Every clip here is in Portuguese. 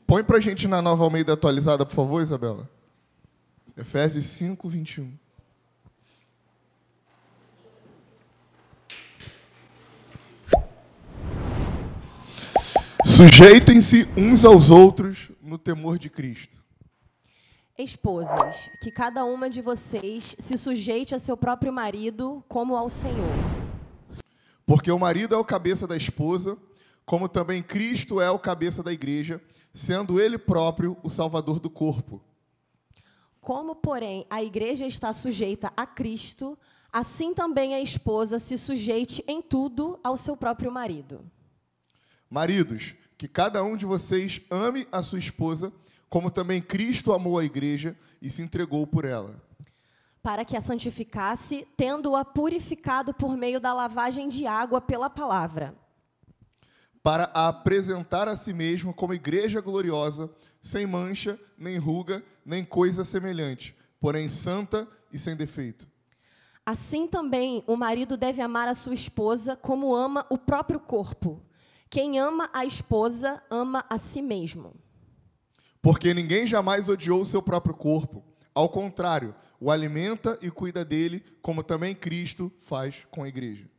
Põe para a gente na Nova Almeida atualizada, por favor, Isabela. Efésios 5, 21. Sujeitem-se uns aos outros no temor de Cristo. Esposas, que cada uma de vocês se sujeite a seu próprio marido como ao Senhor. Porque o marido é o cabeça da esposa, como também Cristo é o cabeça da igreja, sendo ele próprio o salvador do corpo. Como, porém, a igreja está sujeita a Cristo, assim também a esposa se sujeite em tudo ao seu próprio marido. Maridos, que cada um de vocês ame a sua esposa, como também Cristo amou a igreja e se entregou por ela. Para que a santificasse, tendo-a purificado por meio da lavagem de água pela palavra. Para a apresentar a si mesmo como igreja gloriosa, sem mancha, nem ruga, nem coisa semelhante, porém santa e sem defeito. Assim também o marido deve amar a sua esposa como ama o próprio corpo. Quem ama a esposa, ama a si mesmo. Porque ninguém jamais odiou o seu próprio corpo. Ao contrário, o alimenta e cuida dele, como também Cristo faz com a igreja.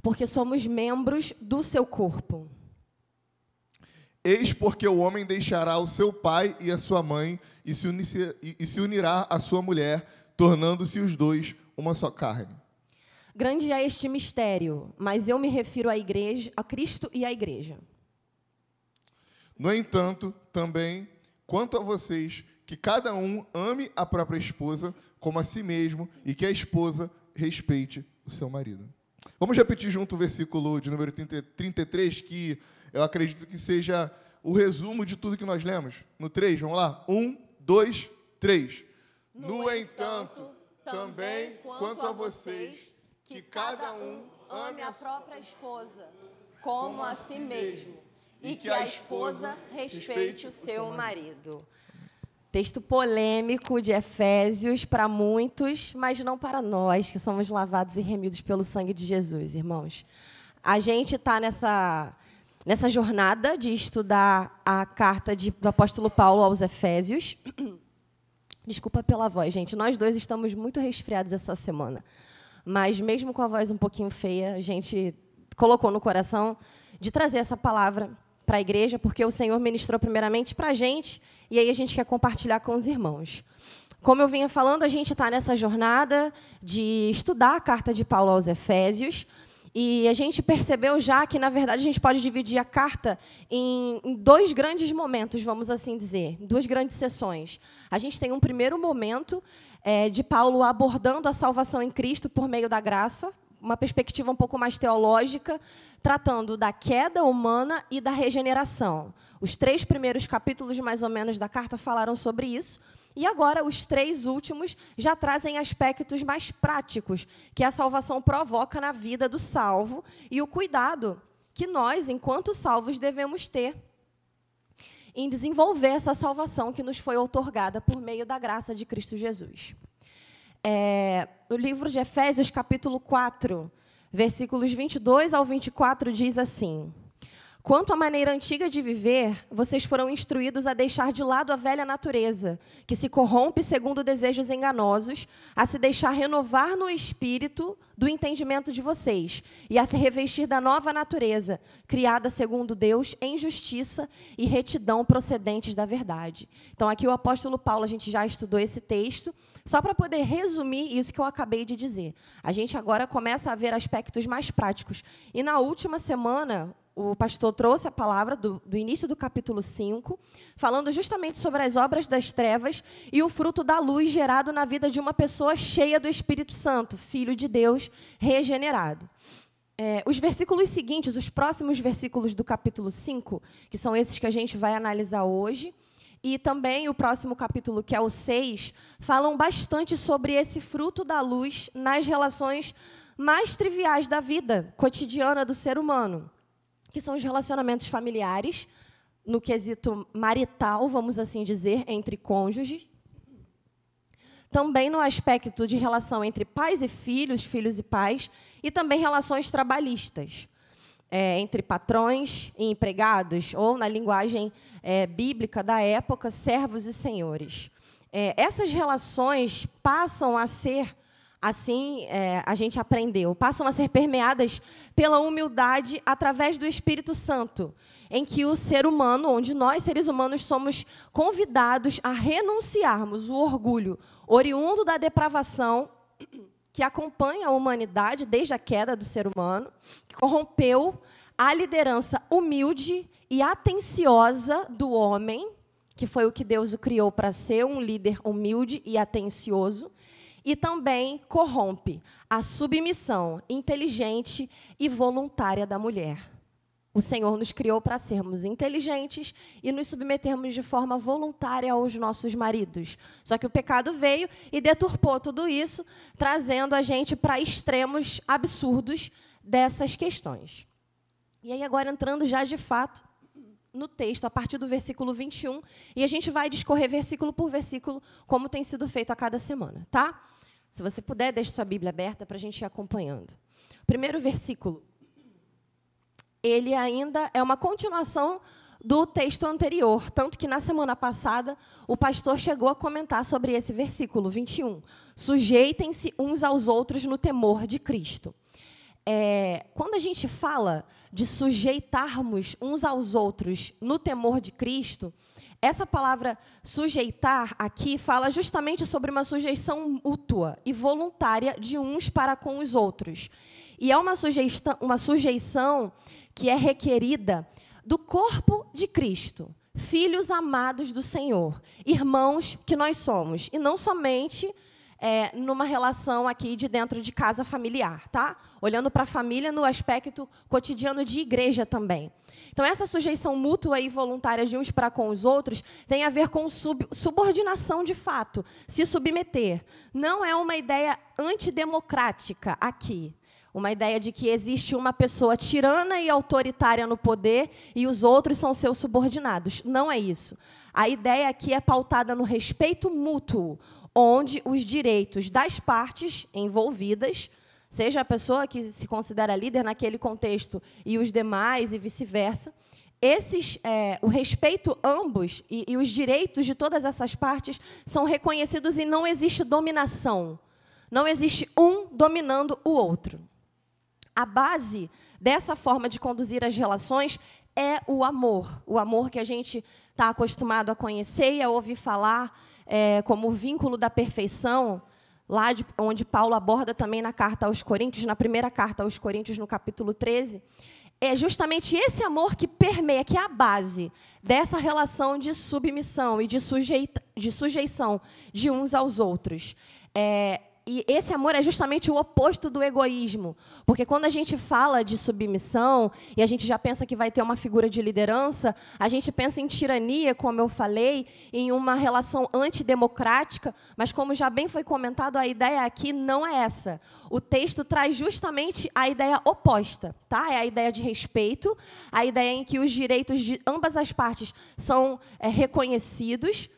Porque somos membros do seu corpo. Eis porque o homem deixará o seu pai e a sua mãe e se unirá à sua mulher, tornando-se os dois uma só carne. Grande é este mistério, mas eu me refiro à igreja, a Cristo e à igreja. No entanto, também, quanto a vocês, que cada um ame a própria esposa como a si mesmo e que a esposa respeite o seu marido. Vamos repetir junto o versículo de número 33, que eu acredito que seja o resumo de tudo que nós lemos. No 3, vamos lá? 1, 2, 3. No entanto, também, quanto a vocês, que cada um ame a própria esposa como a si mesmo, e que a esposa respeite o seu marido. Texto polêmico de Efésios para muitos, mas não para nós, que somos lavados e remidos pelo sangue de Jesus, irmãos. A gente está nessa jornada de estudar a carta do apóstolo Paulo aos Efésios. Desculpa pela voz, gente. Nós dois estamos muito resfriados essa semana. Mas, mesmo com a voz um pouquinho feia, a gente colocou no coração de trazer essa palavra para a igreja, porque o Senhor ministrou primeiramente para a gente, e aí a gente quer compartilhar com os irmãos. Como eu vinha falando, a gente está nessa jornada de estudar a carta de Paulo aos Efésios, e a gente percebeu já que, na verdade, a gente pode dividir a carta em dois grandes momentos, vamos assim dizer, duas grandes sessões. A gente tem um primeiro momento de Paulo abordando a salvação em Cristo por meio da graça, uma perspectiva um pouco mais teológica, tratando da queda humana e da regeneração. Os 3 primeiros capítulos, mais ou menos, da carta falaram sobre isso. E agora, os 3 últimos já trazem aspectos mais práticos que a salvação provoca na vida do salvo e o cuidado que nós, enquanto salvos, devemos ter em desenvolver essa salvação que nos foi outorgada por meio da graça de Cristo Jesus. No livro de Efésios, capítulo 4, versículos 22 ao 24, diz assim: Quanto à maneira antiga de viver, vocês foram instruídos a deixar de lado a velha natureza, que se corrompe segundo desejos enganosos, a se deixar renovar no espírito do entendimento de vocês, e a se revestir da nova natureza, criada segundo Deus, em justiça e retidão procedentes da verdade. Então, aqui o apóstolo Paulo, a gente já estudou esse texto, só para poder resumir isso que eu acabei de dizer. A gente agora começa a ver aspectos mais práticos. E na última semana, o pastor trouxe a palavra do início do capítulo 5, falando justamente sobre as obras das trevas e o fruto da luz gerado na vida de uma pessoa cheia do Espírito Santo, filho de Deus, regenerado. Os versículos seguintes, os próximos versículos do capítulo 5, que são esses que a gente vai analisar hoje, e também o próximo capítulo, que é o 6, falam bastante sobre esse fruto da luz nas relações mais triviais da vida cotidiana do ser humano, que são os relacionamentos familiares, no quesito marital, vamos assim dizer, entre cônjuges. Também no aspecto de relação entre pais e filhos, filhos e pais, e também relações trabalhistas. entre patrões e empregados, ou, na linguagem bíblica da época, servos e senhores. Essas relações passam a ser, assim a gente aprendeu, passam a ser permeadas pela humildade através do Espírito Santo, em que o ser humano, onde nós, seres humanos, somos convidados a renunciarmos o orgulho oriundo da depravação que acompanha a humanidade desde a queda do ser humano, que corrompeu a liderança humilde e atenciosa do homem, que foi o que Deus o criou para ser, um líder humilde e atencioso, e também corrompe a submissão inteligente e voluntária da mulher. O Senhor nos criou para sermos inteligentes e nos submetermos de forma voluntária aos nossos maridos. Só que o pecado veio e deturpou tudo isso, trazendo a gente para extremos absurdos dessas questões. E aí, agora, entrando já de fato no texto, a partir do versículo 21, e a gente vai discorrer versículo por versículo, como tem sido feito a cada semana, tá? Se você puder, deixe sua Bíblia aberta para a gente ir acompanhando. O primeiro versículo, ele ainda é uma continuação do texto anterior, tanto que na semana passada o pastor chegou a comentar sobre esse versículo 21. Sujeitem-se uns aos outros no temor de Cristo. Quando a gente fala de sujeitarmos uns aos outros no temor de Cristo, essa palavra sujeitar aqui fala justamente sobre uma sujeição mútua e voluntária de uns para com os outros. E é uma sujeição que é requerida do corpo de Cristo, filhos amados do Senhor, irmãos que nós somos, e não somente numa relação aqui de dentro de casa familiar, tá? Olhando para a família no aspecto cotidiano de igreja também. Então, essa sujeição mútua e voluntária de uns para com os outros tem a ver com subordinação de fato, se submeter. Não é uma ideia antidemocrática aqui. Uma ideia de que existe uma pessoa tirana e autoritária no poder e os outros são seus subordinados. Não é isso. A ideia aqui é pautada no respeito mútuo, onde os direitos das partes envolvidas, seja a pessoa que se considera líder naquele contexto e os demais e vice-versa, o respeito ambos e os direitos de todas essas partes são reconhecidos e não existe dominação. Não existe um dominando o outro. A base dessa forma de conduzir as relações é o amor que a gente está acostumado a conhecer e a ouvir falar como o vínculo da perfeição, lá onde Paulo aborda também na carta aos Coríntios, na primeira carta aos Coríntios, no capítulo 13, é justamente esse amor que permeia, que é a base dessa relação de submissão e de sujeição de uns aos outros. E esse amor é justamente o oposto do egoísmo, porque quando a gente fala de submissão e a gente já pensa que vai ter uma figura de liderança, a gente pensa em tirania, como eu falei, em uma relação antidemocrática, mas como já bem foi comentado, a ideia aqui não é essa. O texto traz justamente a ideia oposta, tá? É a ideia de respeito, a ideia em que os direitos de ambas as partes são reconhecidos.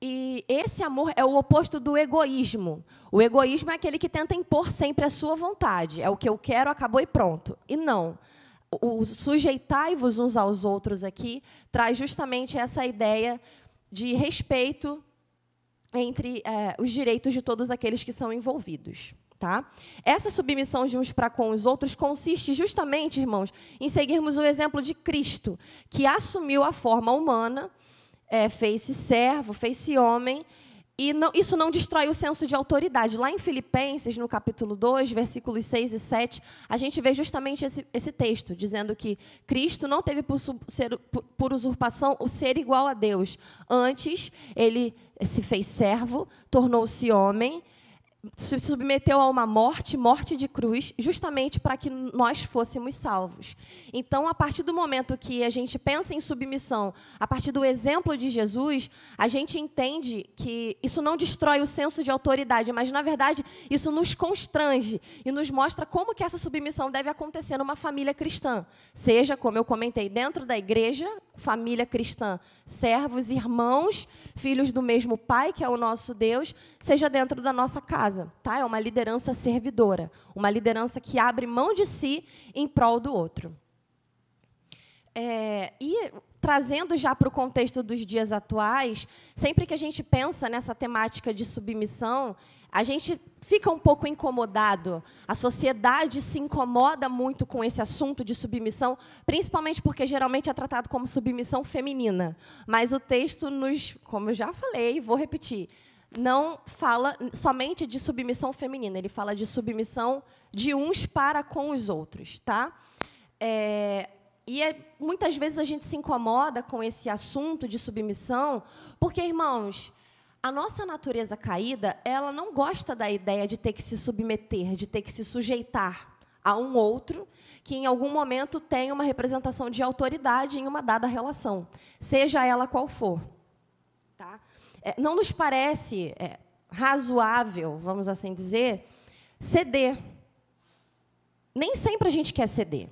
E esse amor é o oposto do egoísmo. O egoísmo é aquele que tenta impor sempre a sua vontade. É o que eu quero, acabou e pronto. E não. O sujeitai-vos uns aos outros aqui traz justamente essa ideia de respeito entre os direitos de todos aqueles que são envolvidos. Tá? Essa submissão de uns para com os outros consiste justamente, irmãos, em seguirmos o exemplo de Cristo, que assumiu a forma humana, fez-se servo, fez-se homem, e isso não destrói o senso de autoridade. Lá em Filipenses, no capítulo 2, versículos 6 e 7, a gente vê justamente esse texto, dizendo que Cristo não teve por usurpação o ser igual a Deus. Antes, ele se fez servo, tornou-se homem, se submeteu a uma morte de cruz, justamente para que nós fôssemos salvos. Então, a partir do momento que a gente pensa em submissão, a partir do exemplo de Jesus, a gente entende que isso não destrói o senso de autoridade, mas, na verdade, isso nos constrange e nos mostra como que essa submissão deve acontecer numa família cristã. Seja, como eu comentei, dentro da igreja, família cristã, servos, irmãos, filhos do mesmo Pai, que é o nosso Deus, seja dentro da nossa casa. Tá? É uma liderança servidora, uma liderança que abre mão de si em prol do outro. E trazendo já para o contexto dos dias atuais, sempre que a gente pensa nessa temática de submissão, a gente fica um pouco incomodado. A sociedade se incomoda muito com esse assunto de submissão, principalmente porque geralmente é tratado como submissão feminina. Mas o texto como eu já falei, vou repetir, não fala somente de submissão feminina, ele fala de submissão de uns para com os outros, tá? Muitas vezes a gente se incomoda com esse assunto de submissão, porque, irmãos, a nossa natureza caída, ela não gosta da ideia de ter que se submeter, de ter que se sujeitar a um outro que, em algum momento, tem uma representação de autoridade em uma dada relação, seja ela qual for. Tá? Não nos parece razoável, vamos assim dizer, ceder. Nem sempre a gente quer ceder.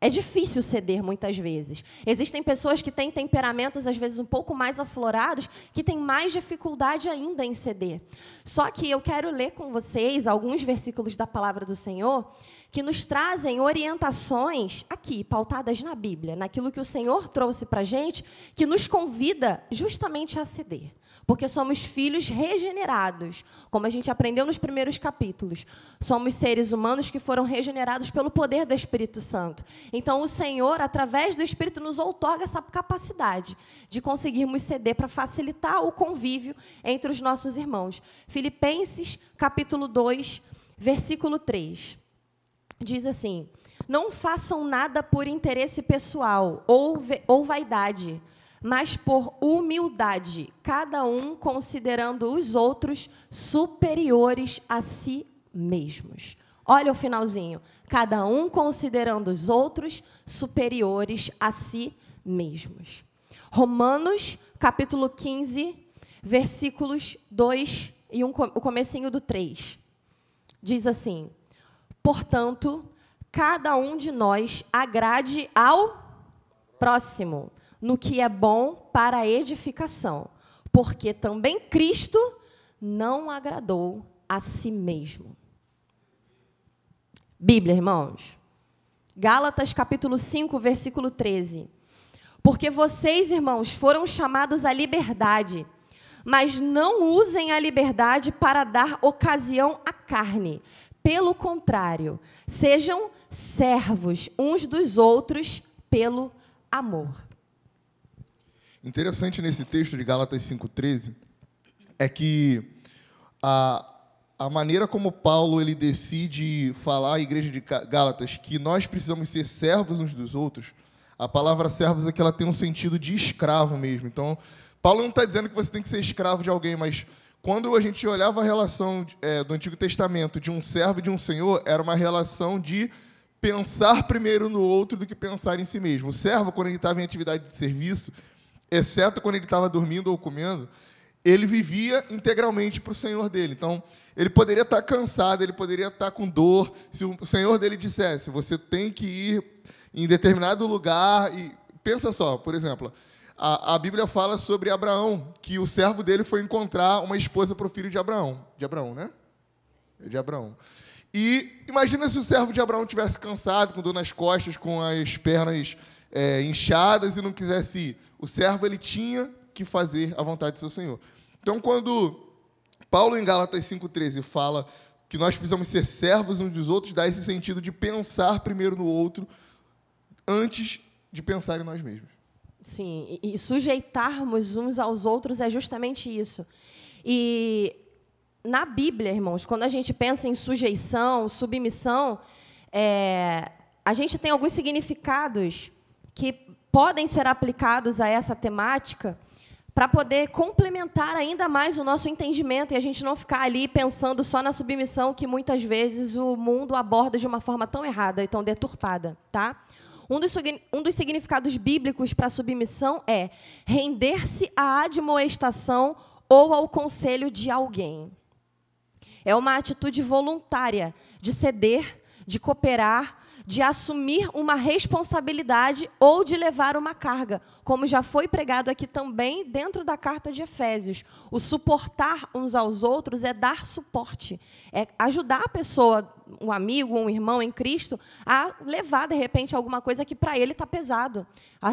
É difícil ceder, muitas vezes. Existem pessoas que têm temperamentos, às vezes, um pouco mais aflorados, que têm mais dificuldade ainda em ceder. Só que eu quero ler com vocês alguns versículos da Palavra do Senhor que nos trazem orientações, aqui, pautadas na Bíblia, naquilo que o Senhor trouxe para a gente, que nos convida justamente a ceder. Porque somos filhos regenerados, como a gente aprendeu nos primeiros capítulos. Somos seres humanos que foram regenerados pelo poder do Espírito Santo. Então, o Senhor, através do Espírito, nos outorga essa capacidade de conseguirmos ceder para facilitar o convívio entre os nossos irmãos. Filipenses, capítulo 2, versículo 3. Diz assim: não façam nada por interesse pessoal ou vaidade, mas por humildade, cada um considerando os outros superiores a si mesmos. Olha o finalzinho. Cada um considerando os outros superiores a si mesmos. Romanos, capítulo 15, versículos 2 e o comecinho do 3. Diz assim: portanto, cada um de nós agrade ao próximo no que é bom para a edificação, porque também Cristo não agradou a si mesmo. Bíblia, irmãos. Gálatas, capítulo 5, versículo 13. Porque vocês, irmãos, foram chamados à liberdade, mas não usem a liberdade para dar ocasião à carne. Pelo contrário, sejam servos uns dos outros pelo amor. Interessante nesse texto de Gálatas 5,13 é que a maneira como Paulo ele decide falar à igreja de Gálatas que nós precisamos ser servos uns dos outros, a palavra servos aqui ela tem um sentido de escravo mesmo. Então, Paulo não está dizendo que você tem que ser escravo de alguém, mas quando a gente olhava a relação do Antigo Testamento de um servo e de um senhor, era uma relação de pensar primeiro no outro do que pensar em si mesmo. O servo, quando ele estava em atividade de serviço, exceto quando ele estava dormindo ou comendo, ele vivia integralmente para o senhor dele. Então, ele poderia estar cansado, ele poderia estar com dor. Se o senhor dele dissesse, você tem que ir em determinado lugar. E pensa só, por exemplo, a Bíblia fala sobre Abraão, que o servo dele foi encontrar uma esposa para o filho de Abraão. De Abraão, né? De Abraão. E imagina se o servo de Abraão estivesse cansado, com dor nas costas, com as pernas inchadas e não quisesse ir. O servo ele tinha que fazer a vontade do seu Senhor. Então, quando Paulo, em Gálatas 5,13, fala que nós precisamos ser servos uns dos outros, dá esse sentido de pensar primeiro no outro antes de pensar em nós mesmos. Sim, e sujeitarmos uns aos outros é justamente isso. E na Bíblia, irmãos, quando a gente pensa em sujeição, submissão, a gente tem alguns significados que podem ser aplicados a essa temática para poder complementar ainda mais o nosso entendimento e a gente não ficar ali pensando só na submissão que muitas vezes o mundo aborda de uma forma tão errada e tão deturpada, tá? Um dos significados bíblicos para a submissão é render-se à admoestação ou ao conselho de alguém. É uma atitude voluntária de ceder, de cooperar, de assumir uma responsabilidade ou de levar uma carga, como já foi pregado aqui também dentro da carta de Efésios. O suportar uns aos outros é dar suporte, é ajudar a pessoa, um amigo, um irmão em Cristo, a levar, de repente, alguma coisa que para ele está pesado,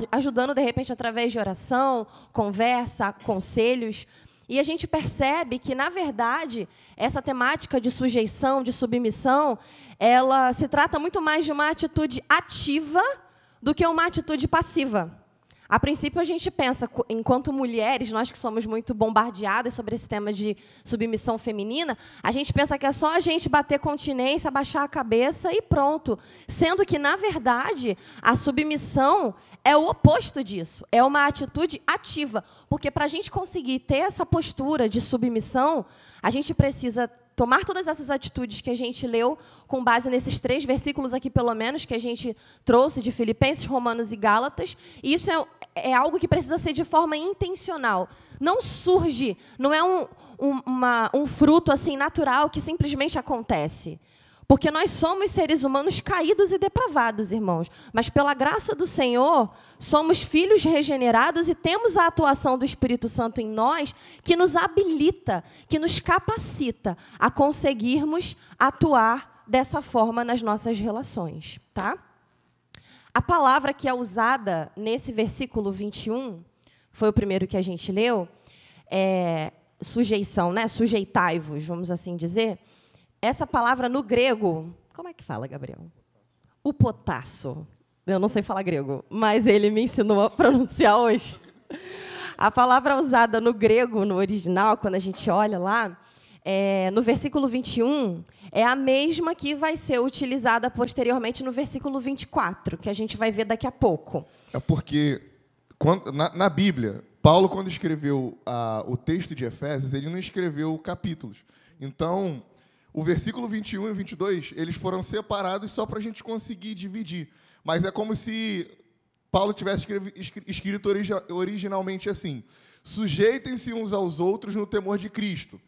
ajudando, de repente, através de oração, conversa, conselhos. E a gente percebe que, na verdade, essa temática de sujeição, de submissão, ela se trata muito mais de uma atitude ativa do que uma atitude passiva. A princípio, a gente pensa, enquanto mulheres, nós que somos muito bombardeadas sobre esse tema de submissão feminina, a gente pensa que é só a gente bater continência, abaixar a cabeça e pronto. Sendo que, na verdade, a submissão é o oposto disso, é uma atitude ativa. Porque para a gente conseguir ter essa postura de submissão, a gente precisa tomar todas essas atitudes que a gente leu, com base nesses 3 versículos aqui, pelo menos, que a gente trouxe de Filipenses, Romanos e Gálatas. E isso é algo que precisa ser de forma intencional. Não surge, não é um fruto assim natural que simplesmente acontece. Porque nós somos seres humanos caídos e depravados, irmãos. Mas, pela graça do Senhor, somos filhos regenerados e temos a atuação do Espírito Santo em nós, que nos habilita, que nos capacita a conseguirmos atuar dessa forma nas nossas relações. Tá? A palavra que é usada nesse versículo 21, foi o primeiro que a gente leu, é sujeição, né? Sujeitai-vos, vamos assim dizer. Essa palavra no grego, como é que fala, Gabriel? Upotasso. Eu não sei falar grego, mas ele me ensinou a pronunciar hoje. A palavra usada no grego, no original, quando a gente olha lá, no versículo 21, é a mesma que vai ser utilizada posteriormente no versículo 24, que a gente vai ver daqui a pouco. É porque, na Bíblia, Paulo, quando escreveu o texto de Efésios, ele não escreveu capítulos. Então, o versículo 21 e 22, eles foram separados só para a gente conseguir dividir. Mas é como se Paulo tivesse escrito originalmente assim: sujeitem-se uns aos outros no temor de Cristo.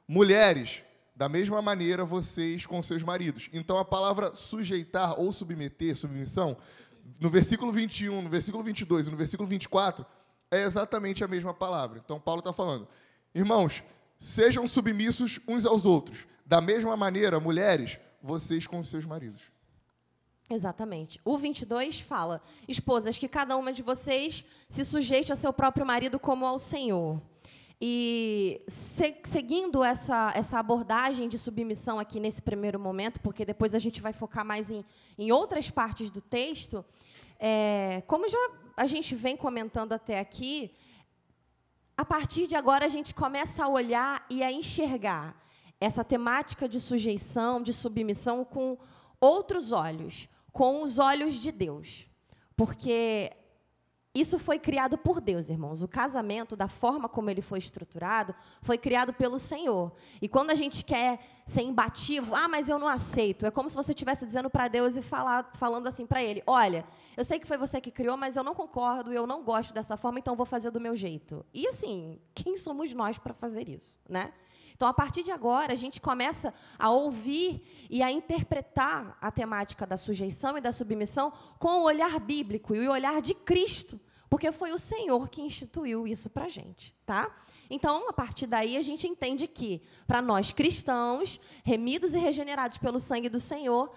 Mulheres, da mesma maneira, vocês com seus maridos. Então, a palavra sujeitar ou submeter, submissão, no versículo 21, no versículo 22 e no versículo 24, é exatamente a mesma palavra. Então, Paulo está falando: irmãos, sejam submissos uns aos outros. Da mesma maneira, mulheres, vocês com os seus maridos. Exatamente. O 22 fala: esposas, que cada uma de vocês se sujeite a seu próprio marido como ao Senhor. E seguindo essa abordagem de submissão aqui nesse primeiro momento, porque depois a gente vai focar mais em outras partes do texto, como já a gente vem comentando até aqui, a partir de agora a gente começa a olhar e a enxergar essa temática de sujeição, de submissão com outros olhos, com os olhos de Deus. Porque isso foi criado por Deus, irmãos. O casamento, da forma como ele foi estruturado, foi criado pelo Senhor. E quando a gente quer ser imbatível, mas eu não aceito, é como se você estivesse dizendo para Deus e falando assim para ele: olha, eu sei que foi você que criou, mas eu não concordo, eu não gosto dessa forma, então vou fazer do meu jeito. E assim, quem somos nós para fazer isso, né? Então, a partir de agora, a gente começa a ouvir e a interpretar a temática da sujeição e da submissão com o olhar bíblico e o olhar de Cristo, porque foi o Senhor que instituiu isso para a gente, tá? Então, a partir daí, a gente entende que, para nós cristãos, remidos e regenerados pelo sangue do Senhor,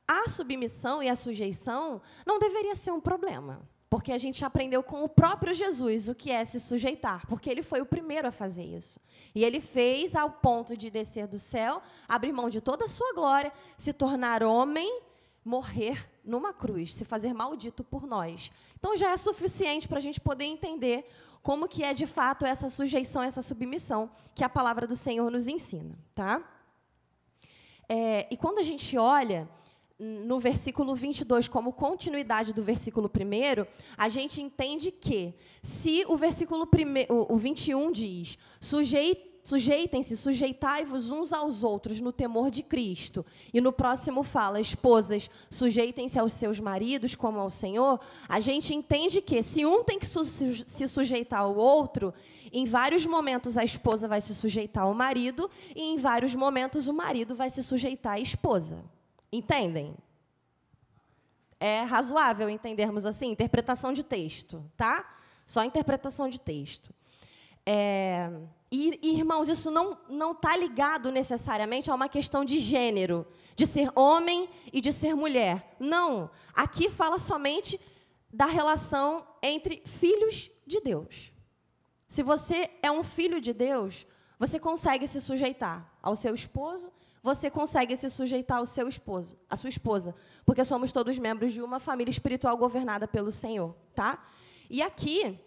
a submissão e a sujeição não deveria ser um problema. Porque a gente aprendeu com o próprio Jesus o que é se sujeitar, porque ele foi o primeiro a fazer isso. E ele fez ao ponto de descer do céu, abrir mão de toda a sua glória, se tornar homem, morrer numa cruz, se fazer maldito por nós. Então já é suficiente para a gente poder entender como que é de fato essa sujeição, essa submissão que a palavra do Senhor nos ensina. Tá? E quando a gente olha no versículo 22, como continuidade do versículo 1, a gente entende que, se o versículo 21 diz: sujeitem-se, sujeitai-vos uns aos outros no temor de Cristo, e no próximo fala: esposas, sujeitem-se aos seus maridos como ao Senhor, a gente entende que, se um tem que se sujeitar ao outro, em vários momentos a esposa vai se sujeitar ao marido, e em vários momentos o marido vai se sujeitar à esposa. Entendem? é razoável entendermos assim, interpretação de texto, tá? Só interpretação de texto. E, irmãos, isso não está ligado necessariamente a uma questão de gênero, de ser homem e de ser mulher. Não. Aqui fala somente da relação entre filhos de Deus. Se você é um filho de Deus, você consegue se sujeitar ao seu esposo, você consegue se sujeitar ao seu esposo, à sua esposa, porque somos todos membros de uma família espiritual governada pelo Senhor, tá? E aqui,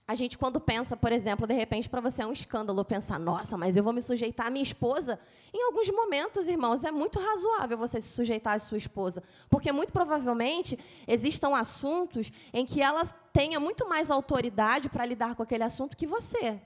a gente, quando pensa, por exemplo, de repente, para você é um escândalo pensar, nossa, mas eu vou me sujeitar à minha esposa. Em alguns momentos, irmãos, é muito razoável você se sujeitar à sua esposa, porque, muito provavelmente, existam assuntos em que ela tenha muito mais autoridade para lidar com aquele assunto que você.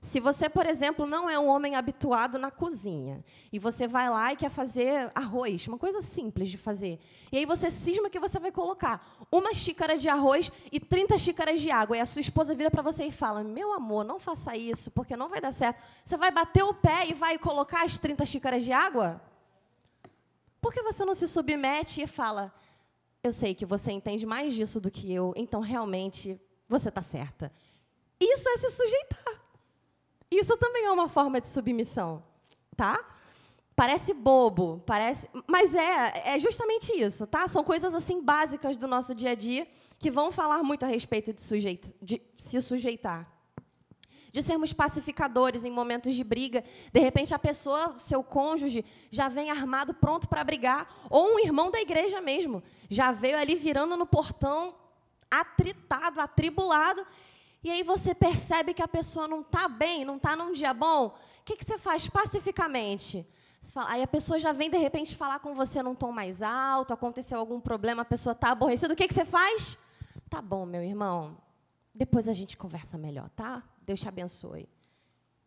Se você, por exemplo, não é um homem habituado na cozinha, e você vai lá e quer fazer arroz, uma coisa simples de fazer, e aí você cisma que você vai colocar 1 xícara de arroz e 30 xícaras de água, e a sua esposa vira para você e fala, meu amor, não faça isso, porque não vai dar certo. Você vai bater o pé e vai colocar as 30 xícaras de água? Por que você não se submete e fala, eu sei que você entende mais disso do que eu, então, realmente, você está certa. Isso é se sujeitar. Isso também é uma forma de submissão, tá? Parece bobo, mas é justamente isso, tá? São coisas assim básicas do nosso dia a dia que vão falar muito a respeito de se sujeitar. De sermos pacificadores em momentos de briga. De repente, a pessoa, seu cônjuge, já vem armado, pronto para brigar. Ou um irmão da igreja mesmo, já veio ali virando no portão, atritado, atribulado. E aí você percebe que a pessoa não está bem, não está num dia bom. O que você faz pacificamente? Você fala, aí a pessoa já vem, de repente, falar com você num tom mais alto, aconteceu algum problema, a pessoa está aborrecida. O que você faz? Tá bom, meu irmão, depois a gente conversa melhor, tá? Deus te abençoe.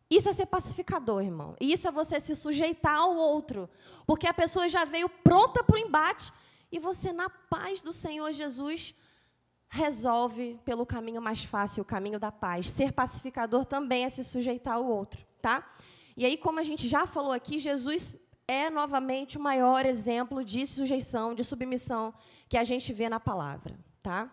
Isso é ser pacificador, irmão. E isso é você se sujeitar ao outro. Porque a pessoa já veio pronta para o embate e você, na paz do Senhor Jesus, resolve pelo caminho mais fácil, o caminho da paz. Ser pacificador também é se sujeitar ao outro, tá? E aí, como a gente já falou aqui, Jesus é, novamente, o maior exemplo de sujeição, de submissão que a gente vê na palavra, tá?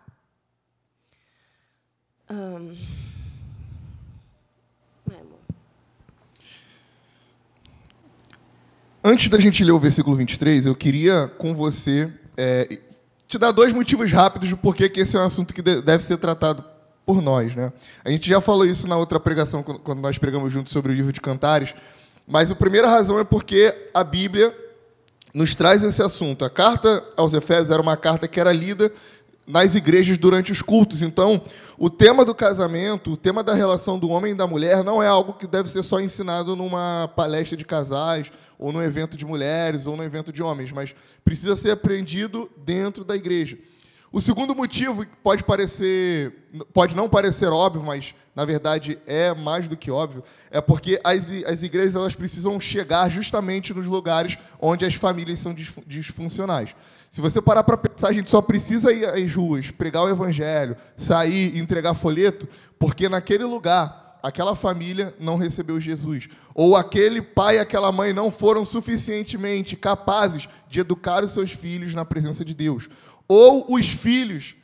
Antes da gente ler o versículo 23, eu queria, com você, te dar 2 motivos rápidos de por que esse é um assunto que deve ser tratado por nós, né? A gente já falou isso na outra pregação, quando nós pregamos juntos sobre o livro de Cantares, mas a primeira razão é porque a Bíblia nos traz esse assunto. A carta aos Efésios era uma carta que era lida nas igrejas durante os cultos. Então, o tema do casamento, o tema da relação do homem e da mulher não é algo que deve ser só ensinado numa palestra de casais, ou num evento de mulheres, ou num evento de homens, mas precisa ser aprendido dentro da igreja. O segundo motivo, que pode não parecer óbvio, mas, na verdade, é mais do que óbvio, é porque as igrejas elas precisam chegar justamente nos lugares onde as famílias são disfuncionais. Se você parar para pensar, a gente só precisa ir às ruas, pregar o evangelho, sair e entregar folheto, porque naquele lugar, aquela família não recebeu Jesus. Ou aquele pai e aquela mãe não foram suficientemente capazes de educar os seus filhos na presença de Deus. Ou os filhos,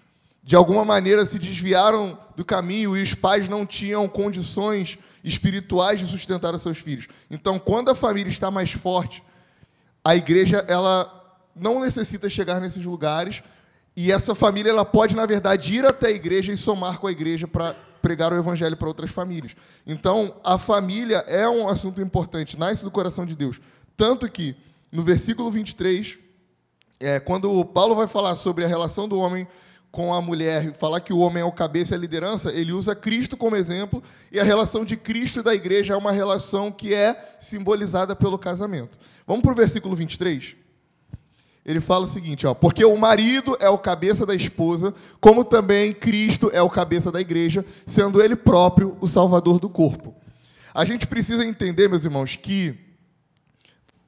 de alguma maneira, se desviaram do caminho e os pais não tinham condições espirituais de sustentar os seus filhos. Então, quando a família está mais forte, a igreja ela não necessita chegar nesses lugares e essa família ela pode, na verdade, ir até a igreja e somar com a igreja para pregar o evangelho para outras famílias. Então, a família é um assunto importante, nasce do coração de Deus. Tanto que, no versículo 23, quando Paulo vai falar sobre a relação do homem com a mulher, falar que o homem é o cabeça e a liderança, ele usa Cristo como exemplo, e a relação de Cristo e da igreja é uma relação que é simbolizada pelo casamento. Vamos para o versículo 23? Ele fala o seguinte, porque o marido é o cabeça da esposa, como também Cristo é o cabeça da igreja, sendo ele próprio o salvador do corpo. A gente precisa entender, meus irmãos, que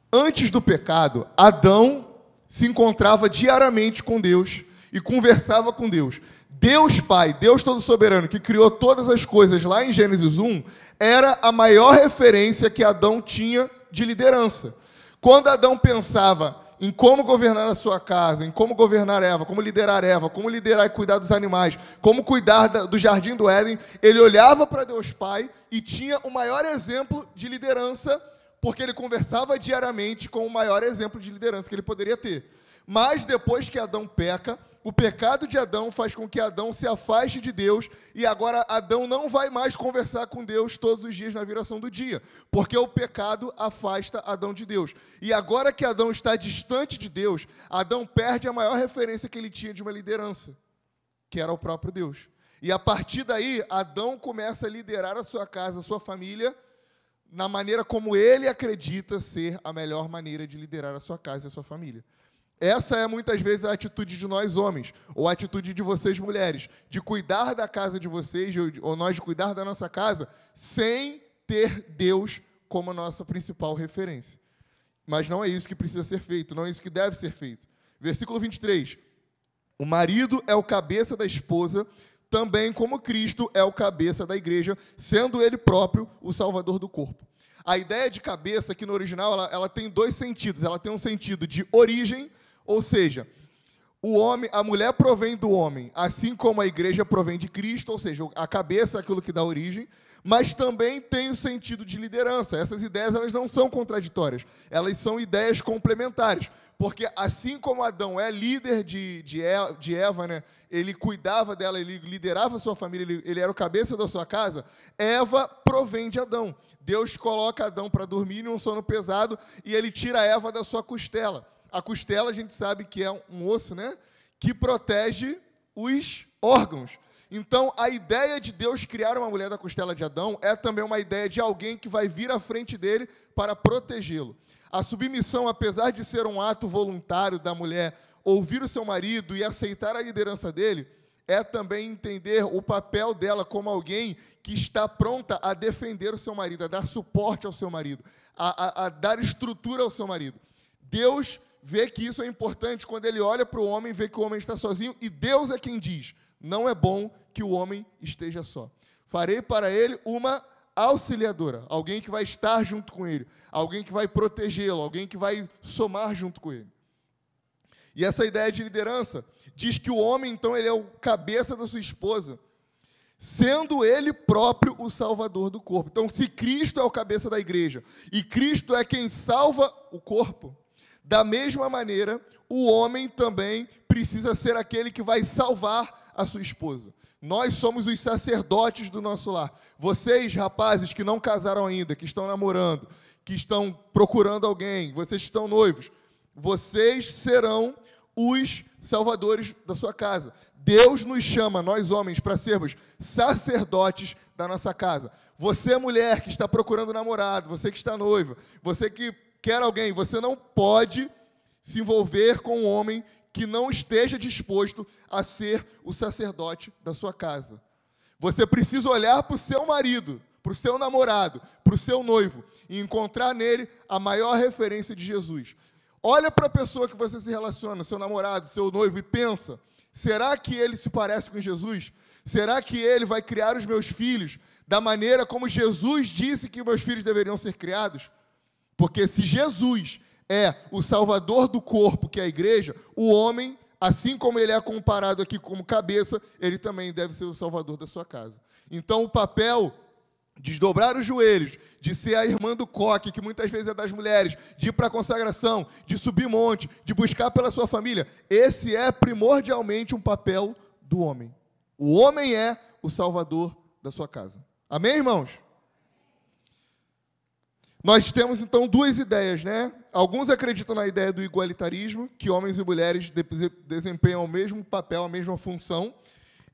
antes do pecado, Adão se encontrava diariamente com Deus e conversava com Deus. Deus Pai, Deus Todo-Soberano, que criou todas as coisas lá em Gênesis 1, era a maior referência que Adão tinha de liderança. Quando Adão pensava em como governar a sua casa, em como governar Eva, como liderar e cuidar dos animais, como cuidar do jardim do Éden, ele olhava para Deus Pai e tinha o maior exemplo de liderança, porque ele conversava diariamente com o maior exemplo de liderança que ele poderia ter. Mas depois que Adão peca, o pecado de Adão faz com que Adão se afaste de Deus, e agora Adão não vai mais conversar com Deus todos os dias na viração do dia, porque o pecado afasta Adão de Deus. E agora que Adão está distante de Deus, Adão perde a maior referência que ele tinha de uma liderança, que era o próprio Deus. E a partir daí, Adão começa a liderar a sua casa, a sua família, na maneira como ele acredita ser a melhor maneira de liderar a sua casa e a sua família. Essa é muitas vezes a atitude de nós homens, ou a atitude de vocês mulheres, de cuidar da casa de vocês, ou nós de cuidar da nossa casa, sem ter Deus como a nossa principal referência. Mas não é isso que precisa ser feito, não é isso que deve ser feito. Versículo 23. O marido é o cabeça da esposa, também como Cristo é o cabeça da igreja, sendo ele próprio o salvador do corpo. A ideia de cabeça aqui no original, ela tem dois sentidos. Ela tem um sentido de origem, ou seja, a mulher provém do homem, assim como a igreja provém de Cristo, ou seja, a cabeça é aquilo que dá origem, mas também tem o sentido de liderança. Essas ideias elas não são contraditórias, elas são ideias complementares, porque assim como Adão é líder de Eva, né, ele cuidava dela, ele liderava a sua família, ele era o cabeça da sua casa, Eva provém de Adão. Deus coloca Adão para dormir em um sono pesado e ele tira Eva da sua costela. A costela, a gente sabe que é um osso, né, que protege os órgãos. Então, a ideia de Deus criar uma mulher da costela de Adão é também uma ideia de alguém que vai vir à frente dele para protegê-lo. A submissão, apesar de ser um ato voluntário da mulher ouvir o seu marido e aceitar a liderança dele, é também entender o papel dela como alguém que está pronta a defender o seu marido, a dar suporte ao seu marido, a dar estrutura ao seu marido. Deus vê que isso é importante quando ele olha para o homem, vê que o homem está sozinho, e Deus é quem diz, não é bom que o homem esteja só. Farei para ele uma auxiliadora, alguém que vai estar junto com ele, alguém que vai protegê-lo, alguém que vai somar junto com ele. E essa ideia de liderança diz que o homem, então, ele é o cabeça da sua esposa, sendo ele próprio o salvador do corpo. Então, se Cristo é o cabeça da igreja, e Cristo é quem salva o corpo, da mesma maneira, o homem também precisa ser aquele que vai salvar a sua esposa. Nós somos os sacerdotes do nosso lar. Vocês, rapazes que não casaram ainda, que estão namorando, que estão procurando alguém, vocês que estão noivos, vocês serão os salvadores da sua casa. Deus nos chama, nós homens, para sermos sacerdotes da nossa casa. Você, mulher, que está procurando namorado, você que está noiva, você que quer alguém, você não pode se envolver com um homem que não esteja disposto a ser o sacerdote da sua casa. Você precisa olhar para o seu marido, para o seu namorado, para o seu noivo, e encontrar nele a maior referência de Jesus. Olha para a pessoa que você se relaciona, seu namorado, seu noivo, e pensa, será que ele se parece com Jesus? Será que ele vai criar os meus filhos da maneira como Jesus disse que meus filhos deveriam ser criados? Porque se Jesus é o salvador do corpo, que é a igreja, o homem, assim como ele é comparado aqui como cabeça, ele também deve ser o salvador da sua casa. Então, o papel de dobrar os joelhos, de ser a irmã do coque, que muitas vezes é das mulheres, de ir para a consagração, de subir monte, de buscar pela sua família, esse é primordialmente um papel do homem. O homem é o salvador da sua casa. Amém, irmãos? Nós temos, então, duas ideias, né? Alguns acreditam na ideia do igualitarismo, que homens e mulheres desempenham o mesmo papel, a mesma função,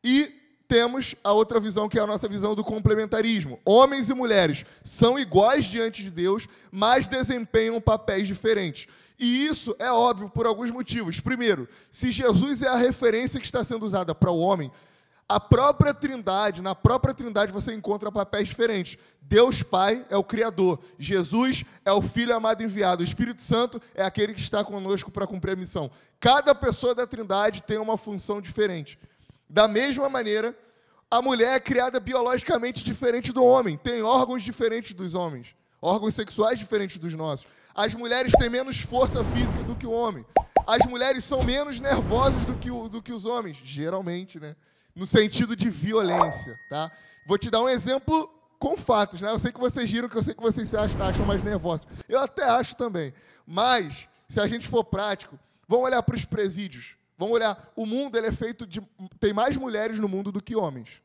e temos a outra visão, que é a nossa visão do complementarismo. Homens e mulheres são iguais diante de Deus, mas desempenham papéis diferentes. E isso é óbvio por alguns motivos. Primeiro, se Jesus é a referência que está sendo usada para o homem, na própria Trindade você encontra papéis diferentes. Deus Pai é o Criador, Jesus é o Filho amado enviado, o Espírito Santo é aquele que está conosco para cumprir a missão. Cada pessoa da Trindade tem uma função diferente. Da mesma maneira, a mulher é criada biologicamente diferente do homem, tem órgãos diferentes dos homens, órgãos sexuais diferentes dos nossos. As mulheres têm menos força física do que o homem. As mulheres são menos nervosas do que os homens, geralmente, né? No sentido de violência, tá? Vou te dar um exemplo com fatos, né? Eu sei que vocês riram, que eu sei que vocês acham mais nervosos. Eu até acho também. Mas, se a gente for prático, vamos olhar para os presídios. Vamos olhar, o mundo ele é feito de... Tem mais mulheres no mundo do que homens.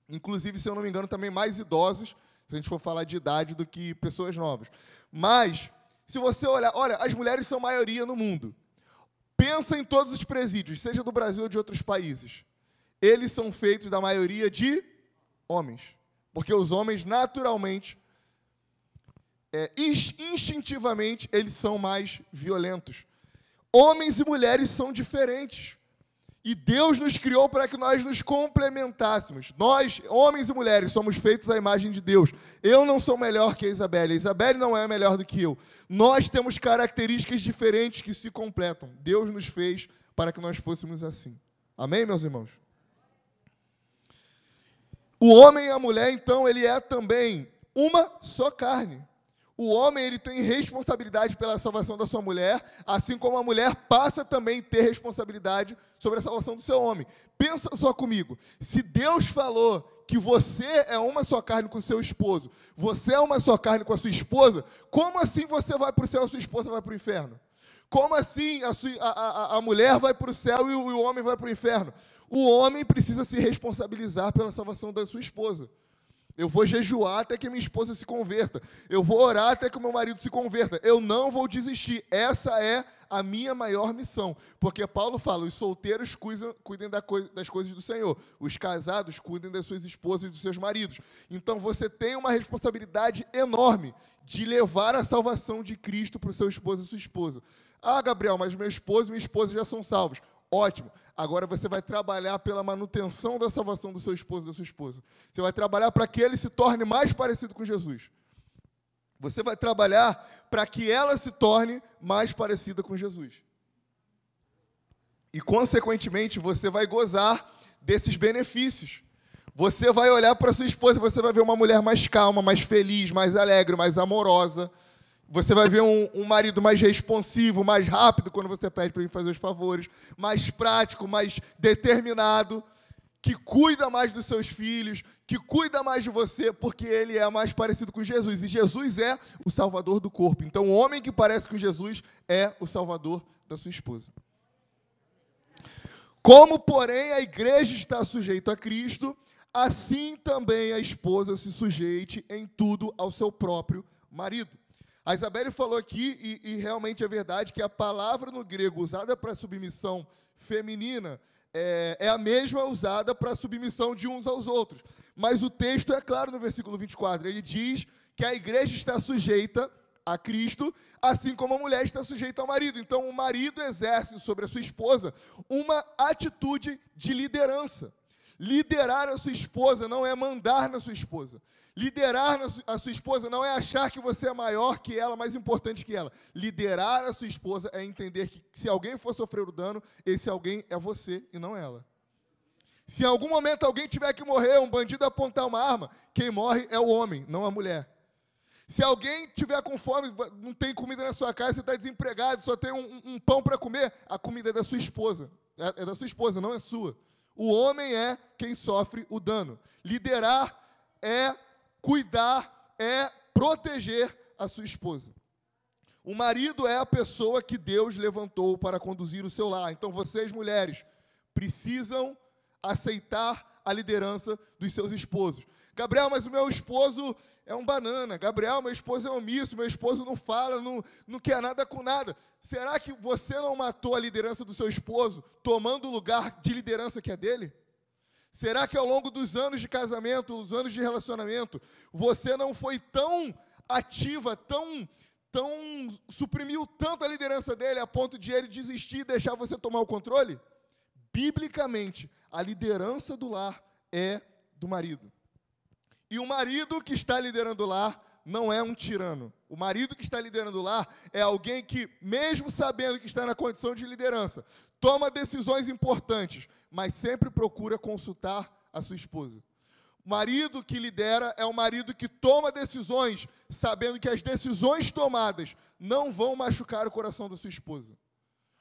Inclusive, se eu não me engano, também mais idosos, se a gente for falar de idade, do que pessoas novas. Mas, se você olhar... Olha, as mulheres são maioria no mundo. Pensa em todos os presídios, seja do Brasil ou de outros países. Eles são feitos da maioria de homens. Porque os homens, naturalmente, instintivamente, eles são mais violentos. Homens e mulheres são diferentes. E Deus nos criou para que nós nos complementássemos. Nós, homens e mulheres, somos feitos à imagem de Deus. Eu não sou melhor que a Isabelle não é melhor do que eu. Nós temos características diferentes que se completam. Deus nos fez para que nós fôssemos assim. Amém, meus irmãos? O homem e a mulher, então, ele é também uma só carne. O homem ele tem responsabilidade pela salvação da sua mulher, assim como a mulher passa também a ter responsabilidade sobre a salvação do seu homem. Pensa só comigo, se Deus falou que você é uma só carne com o seu esposo, você é uma só carne com a sua esposa, como assim você vai para o céu e a sua esposa vai para o inferno? Como assim a mulher vai para o céu e o homem vai para o inferno? O homem precisa se responsabilizar pela salvação da sua esposa. Eu vou jejuar até que minha esposa se converta. Eu vou orar até que o meu marido se converta. Eu não vou desistir. Essa é a minha maior missão. Porque Paulo fala, os solteiros cuidem das coisas do Senhor. Os casados cuidem das suas esposas e dos seus maridos. Então você tem uma responsabilidade enorme de levar a salvação de Cristo para o seu esposo e sua esposa. Ah, Gabriel, mas meu esposo e minha esposa já são salvos. Ótimo. Agora você vai trabalhar pela manutenção da salvação do seu esposo e da sua esposa. Você vai trabalhar para que ele se torne mais parecido com Jesus. Você vai trabalhar para que ela se torne mais parecida com Jesus. E, consequentemente, você vai gozar desses benefícios. Você vai olhar para sua esposa e você vai ver uma mulher mais calma, mais feliz, mais alegre, mais amorosa. Você vai ver um marido mais responsivo, mais rápido quando você pede para ele fazer os favores, mais prático, mais determinado, que cuida mais dos seus filhos, que cuida mais de você, porque ele é mais parecido com Jesus. E Jesus é o salvador do corpo. Então, o homem que parece com Jesus é o salvador da sua esposa. Como, porém, a igreja está sujeita a Cristo, assim também a esposa se sujeite em tudo ao seu próprio marido. A Isabelle falou aqui, e realmente é verdade, que a palavra no grego usada para submissão feminina é a mesma usada para submissão de uns aos outros. Mas o texto é claro no versículo 24. Ele diz que a igreja está sujeita a Cristo, assim como a mulher está sujeita ao marido. Então, o marido exerce sobre a sua esposa uma atitude de liderança. Liderar a sua esposa não é mandar na sua esposa. Liderar a sua esposa não é achar que você é maior que ela, mais importante que ela. Liderar a sua esposa é entender que se alguém for sofrer o dano, esse alguém é você e não ela. Se em algum momento alguém tiver que morrer, um bandido apontar uma arma, quem morre é o homem, não a mulher. Se alguém tiver com fome, não tem comida na sua casa, você está desempregado, só tem um pão para comer, a comida é da sua esposa. É da sua esposa, não é sua. O homem é quem sofre o dano. Liderar é cuidar, é proteger a sua esposa. O marido é a pessoa que Deus levantou para conduzir o seu lar. Então, vocês, mulheres, precisam aceitar a liderança dos seus esposos. Gabriel, mas o meu esposo é um banana. Gabriel, meu esposo é omisso. Meu esposo não fala, não quer nada com nada. Será que você não matou a liderança do seu esposo, tomando o lugar de liderança que é dele? Será que ao longo dos anos de casamento, dos anos de relacionamento, você não foi tão ativa, suprimiu tanto a liderança dele a ponto de ele desistir e deixar você tomar o controle? Biblicamente, a liderança do lar é do marido. E o marido que está liderando o lar não é um tirano. O marido que está liderando o lar é alguém que, mesmo sabendo que está na condição de liderança, toma decisões importantes, mas sempre procura consultar a sua esposa. Marido que lidera é um marido que toma decisões, sabendo que as decisões tomadas não vão machucar o coração da sua esposa.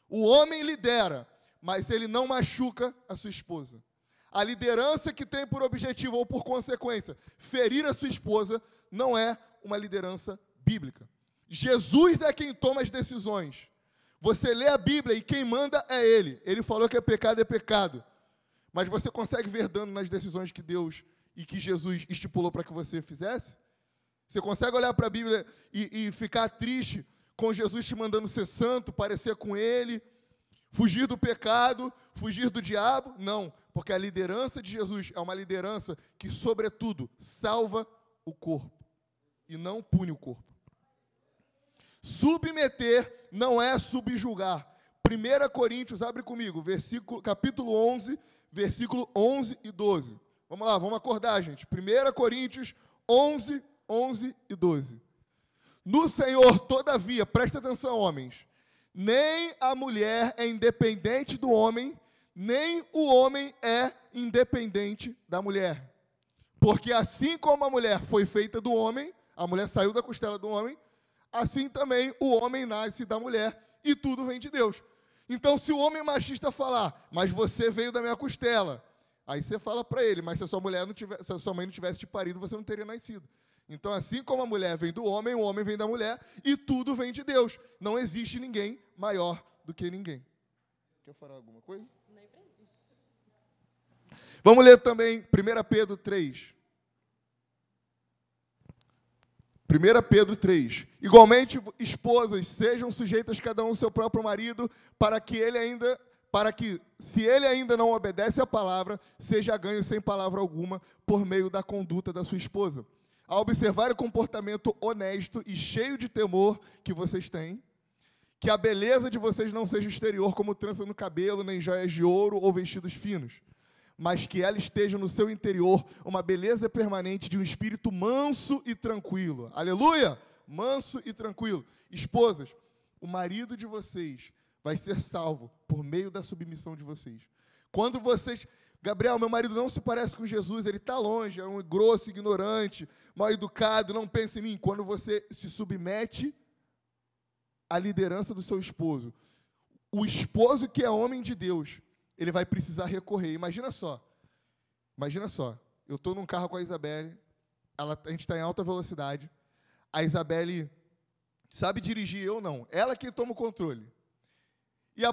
O homem lidera, mas ele não machuca a sua esposa. A liderança que tem por objetivo ou por consequência ferir a sua esposa não é uma liderança bíblica. Jesus é quem toma as decisões. Você lê a Bíblia e quem manda é Ele. Ele falou que é pecado. Mas você consegue ver dano nas decisões que Deus e que Jesus estipulou para que você fizesse? Você consegue olhar para a Bíblia e ficar triste com Jesus te mandando ser santo, parecer com Ele, fugir do pecado, fugir do diabo? Não, porque a liderança de Jesus é uma liderança que, sobretudo, salva o corpo e não pune o corpo. Submeter não é subjugar. 1 Coríntios, abre comigo, capítulo 11, versículo 11 e 12. Vamos lá, vamos acordar, gente. 1 Coríntios 11, 11 e 12. No Senhor, todavia, presta atenção, homens, nem a mulher é independente do homem, nem o homem é independente da mulher. Porque assim como a mulher foi feita do homem, a mulher saiu da costela do homem, assim também o homem nasce da mulher e tudo vem de Deus. Então, se o homem machista falar, mas você veio da minha costela, aí você fala para ele, mas se a sua mãe não tivesse te parido, você não teria nascido. Então, assim como a mulher vem do homem, o homem vem da mulher e tudo vem de Deus. Não existe ninguém maior do que ninguém. Quer falar alguma coisa? Nem precisa. Vamos ler também 1 Pedro 3. 1 Pedro 3. Igualmente, esposas, sejam sujeitas cada um ao seu próprio marido, para que, se ele ainda não obedece à palavra, seja ganho sem palavra alguma, por meio da conduta da sua esposa. Ao observar o comportamento honesto e cheio de temor que vocês têm, que a beleza de vocês não seja exterior, como trança no cabelo, nem joias de ouro ou vestidos finos, mas que ela esteja no seu interior, uma beleza permanente de um espírito manso e tranquilo. Aleluia! Manso e tranquilo. Esposas, o marido de vocês vai ser salvo por meio da submissão de vocês. Quando vocês... Gabriel, meu marido não se parece com Jesus, ele está longe, é um grosso, ignorante, mal educado, não pensa em mim. Quando você se submete à liderança do seu esposo, o esposo que é homem de Deus, ele vai precisar recorrer. Imagina só, eu estou num carro com a Isabelle, a gente está em alta velocidade, a Isabelle sabe dirigir, eu não, ela que toma o controle. E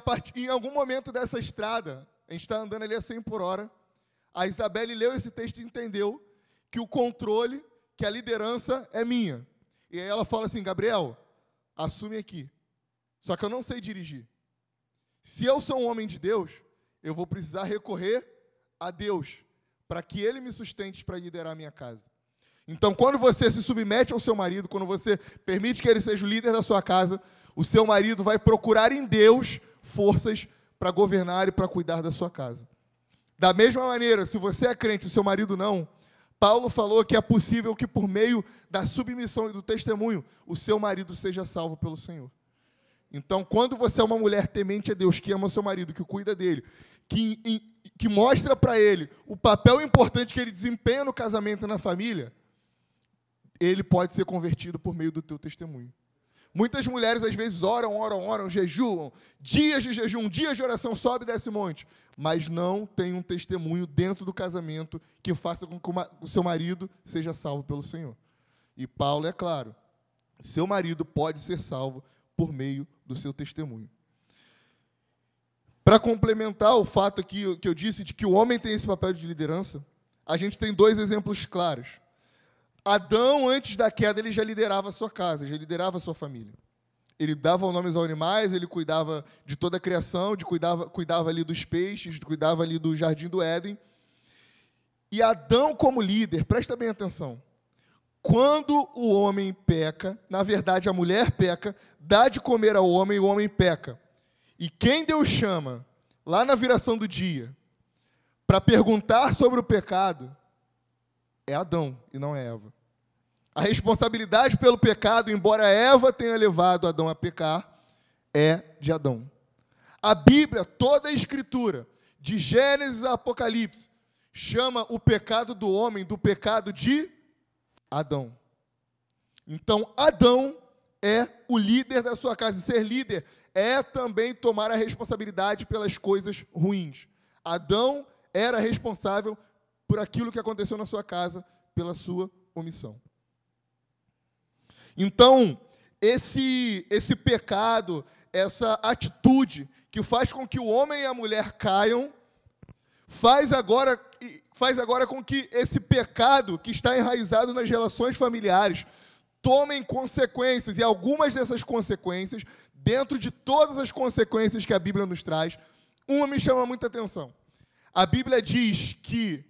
em algum momento dessa estrada, a gente está andando ali a 100 por hora, a Isabelle leu esse texto e entendeu que o controle, que a liderança é minha. E aí ela fala assim, Gabriel, assume aqui. Só que eu não sei dirigir. Se eu sou um homem de Deus, eu vou precisar recorrer a Deus, para que Ele me sustente para liderar a minha casa. Então, quando você se submete ao seu marido, quando você permite que ele seja o líder da sua casa, o seu marido vai procurar em Deus forças para governar e para cuidar da sua casa. Da mesma maneira, se você é crente e o seu marido não, Paulo falou que é possível que por meio da submissão e do testemunho, o seu marido seja salvo pelo Senhor. Então, quando você é uma mulher temente a Deus, que ama o seu marido, que cuida dele, que mostra para ele o papel importante que ele desempenha no casamento e na família, ele pode ser convertido por meio do teu testemunho. Muitas mulheres, às vezes, oram, jejuam, dias de jejum, dias de oração, sobe e desce monte, mas não tem um testemunho dentro do casamento que faça com que o seu marido seja salvo pelo Senhor. E Paulo é claro, seu marido pode ser salvo por meio do seu testemunho. Para complementar o fato aqui que eu disse de que o homem tem esse papel de liderança, a gente tem dois exemplos claros. Adão, antes da queda, ele já liderava a sua casa, já liderava a sua família. Ele dava nomes aos animais, ele cuidava de toda a criação, cuidava ali dos peixes, cuidava ali do jardim do Éden. E Adão, como líder, presta bem atenção, quando o homem peca, na verdade a mulher peca, dá de comer ao homem e o homem peca. E quem Deus chama, lá na viração do dia, para perguntar sobre o pecado, é Adão e não é Eva. A responsabilidade pelo pecado, embora Eva tenha levado Adão a pecar, é de Adão. A Bíblia, toda a Escritura, de Gênesis a Apocalipse, chama o pecado do homem do pecado de Adão. Então, Adão é o líder da sua casa. E ser líder é também tomar a responsabilidade pelas coisas ruins. Adão era responsável por aquilo que aconteceu na sua casa, pela sua omissão. Então, esse pecado, essa atitude que faz com que o homem e a mulher caiam, faz agora com que esse pecado que está enraizado nas relações familiares tomem consequências, e algumas dessas consequências, dentro de todas as consequências que a Bíblia nos traz, uma me chama muita atenção. A Bíblia diz que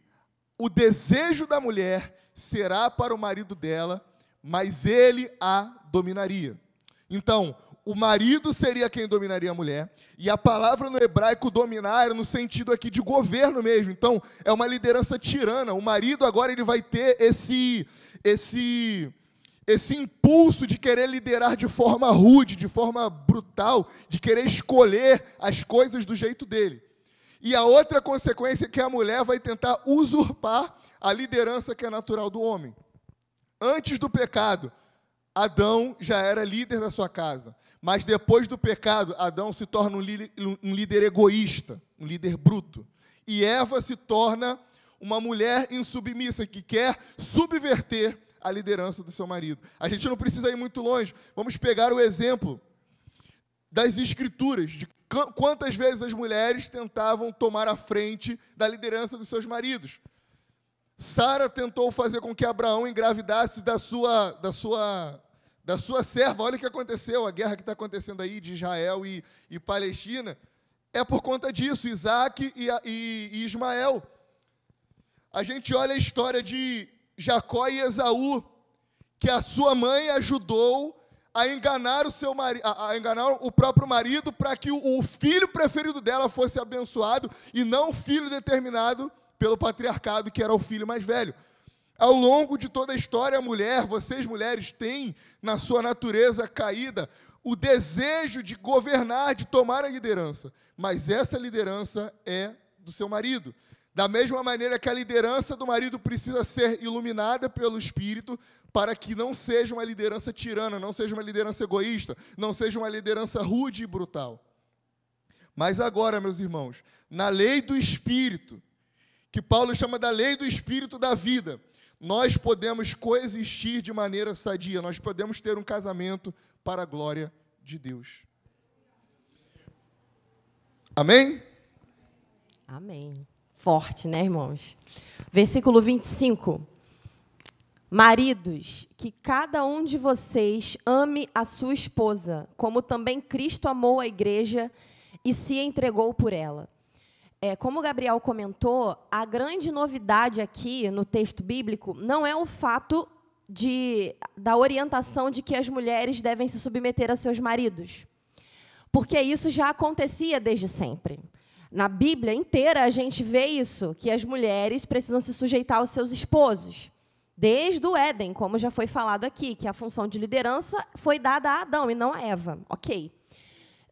o desejo da mulher será para o marido dela, mas ele a dominaria. Então, o marido seria quem dominaria a mulher, e a palavra no hebraico dominar era no sentido aqui de governo mesmo. Então, é uma liderança tirana. O marido agora ele vai ter esse impulso de querer liderar de forma rude, de forma brutal, de querer escolher as coisas do jeito dele. E a outra consequência é que a mulher vai tentar usurpar a liderança que é natural do homem. Antes do pecado, Adão já era líder da sua casa. Mas depois do pecado, Adão se torna um líder egoísta, um líder bruto. E Eva se torna uma mulher insubmissa, que quer subverter a liderança do seu marido. A gente não precisa ir muito longe. Vamos pegar o exemplo das Escrituras, de quantas vezes as mulheres tentavam tomar a frente da liderança dos seus maridos. Sara tentou fazer com que Abraão engravidasse da sua serva. Olha o que aconteceu, a guerra que está acontecendo aí de Israel e Palestina, é por conta disso, Isaac e Ismael. A gente olha a história de Jacó e Esaú, que a sua mãe ajudou a enganar o próprio marido para que o filho preferido dela fosse abençoado e não o filho determinado pelo patriarcado, que era o filho mais velho. Ao longo de toda a história, vocês mulheres têm na sua natureza caída o desejo de governar, de tomar a liderança, mas essa liderança é do seu marido. Da mesma maneira que a liderança do marido precisa ser iluminada pelo Espírito para que não seja uma liderança tirana, não seja uma liderança egoísta, não seja uma liderança rude e brutal. Mas agora, meus irmãos, na lei do Espírito, que Paulo chama da lei do Espírito da vida, nós podemos coexistir de maneira sadia, nós podemos ter um casamento para a glória de Deus. Amém? Amém. Forte, né, irmãos? Versículo 25. Maridos, que cada um de vocês ame a sua esposa, como também Cristo amou a igreja e se entregou por ela. Como o Gabriel comentou, a grande novidade aqui no texto bíblico não é o fato da orientação de que as mulheres devem se submeter aos seus maridos, porque isso já acontecia desde sempre. Na Bíblia inteira a gente vê isso, que as mulheres precisam se sujeitar aos seus esposos. Desde o Éden, como já foi falado aqui, que a função de liderança foi dada a Adão e não a Eva. Ok.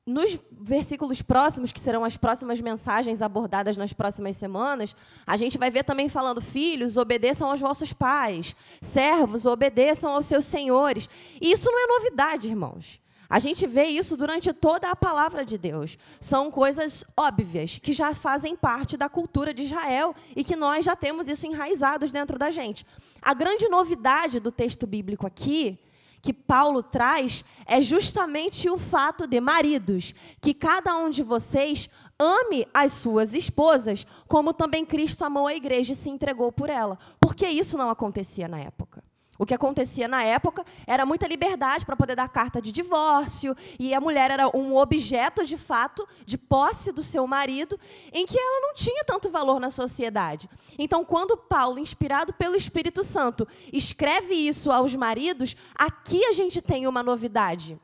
Nos versículos próximos, que serão as próximas mensagens abordadas nas próximas semanas, a gente vai ver também falando: filhos, obedeçam aos vossos pais, servos, obedeçam aos seus senhores. E isso não é novidade, irmãos. A gente vê isso durante toda a palavra de Deus. São coisas óbvias, que já fazem parte da cultura de Israel e que nós já temos isso enraizados dentro da gente. A grande novidade do texto bíblico aqui, que Paulo traz, é justamente o fato de, maridos, que cada um de vocês ame as suas esposas, como também Cristo amou a igreja e se entregou por ela. Porque isso não acontecia na época. O que acontecia na época era muita liberdade para poder dar carta de divórcio, e a mulher era um objeto, de fato, de posse do seu marido, em que ela não tinha tanto valor na sociedade. Então, quando Paulo, inspirado pelo Espírito Santo, escreve isso aos maridos, aqui a gente tem uma novidade.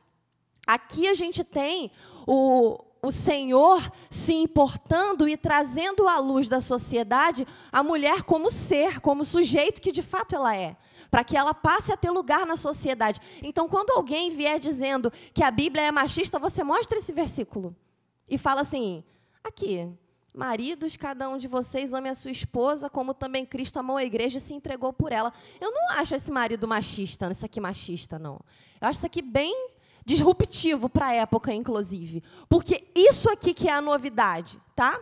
Aqui a gente tem o Senhor se importando e trazendo à luz da sociedade a mulher como ser, como sujeito que de fato ela é, para que ela passe a ter lugar na sociedade. Então, quando alguém vier dizendo que a Bíblia é machista, você mostra esse versículo e fala assim: aqui, Maridos, cada um de vocês ame a sua esposa, como também Cristo amou a igreja e se entregou por ela. Eu não acho esse marido machista, isso aqui machista, não. Eu acho isso aqui bem disruptivo para a época, inclusive. Porque isso aqui que é a novidade, tá?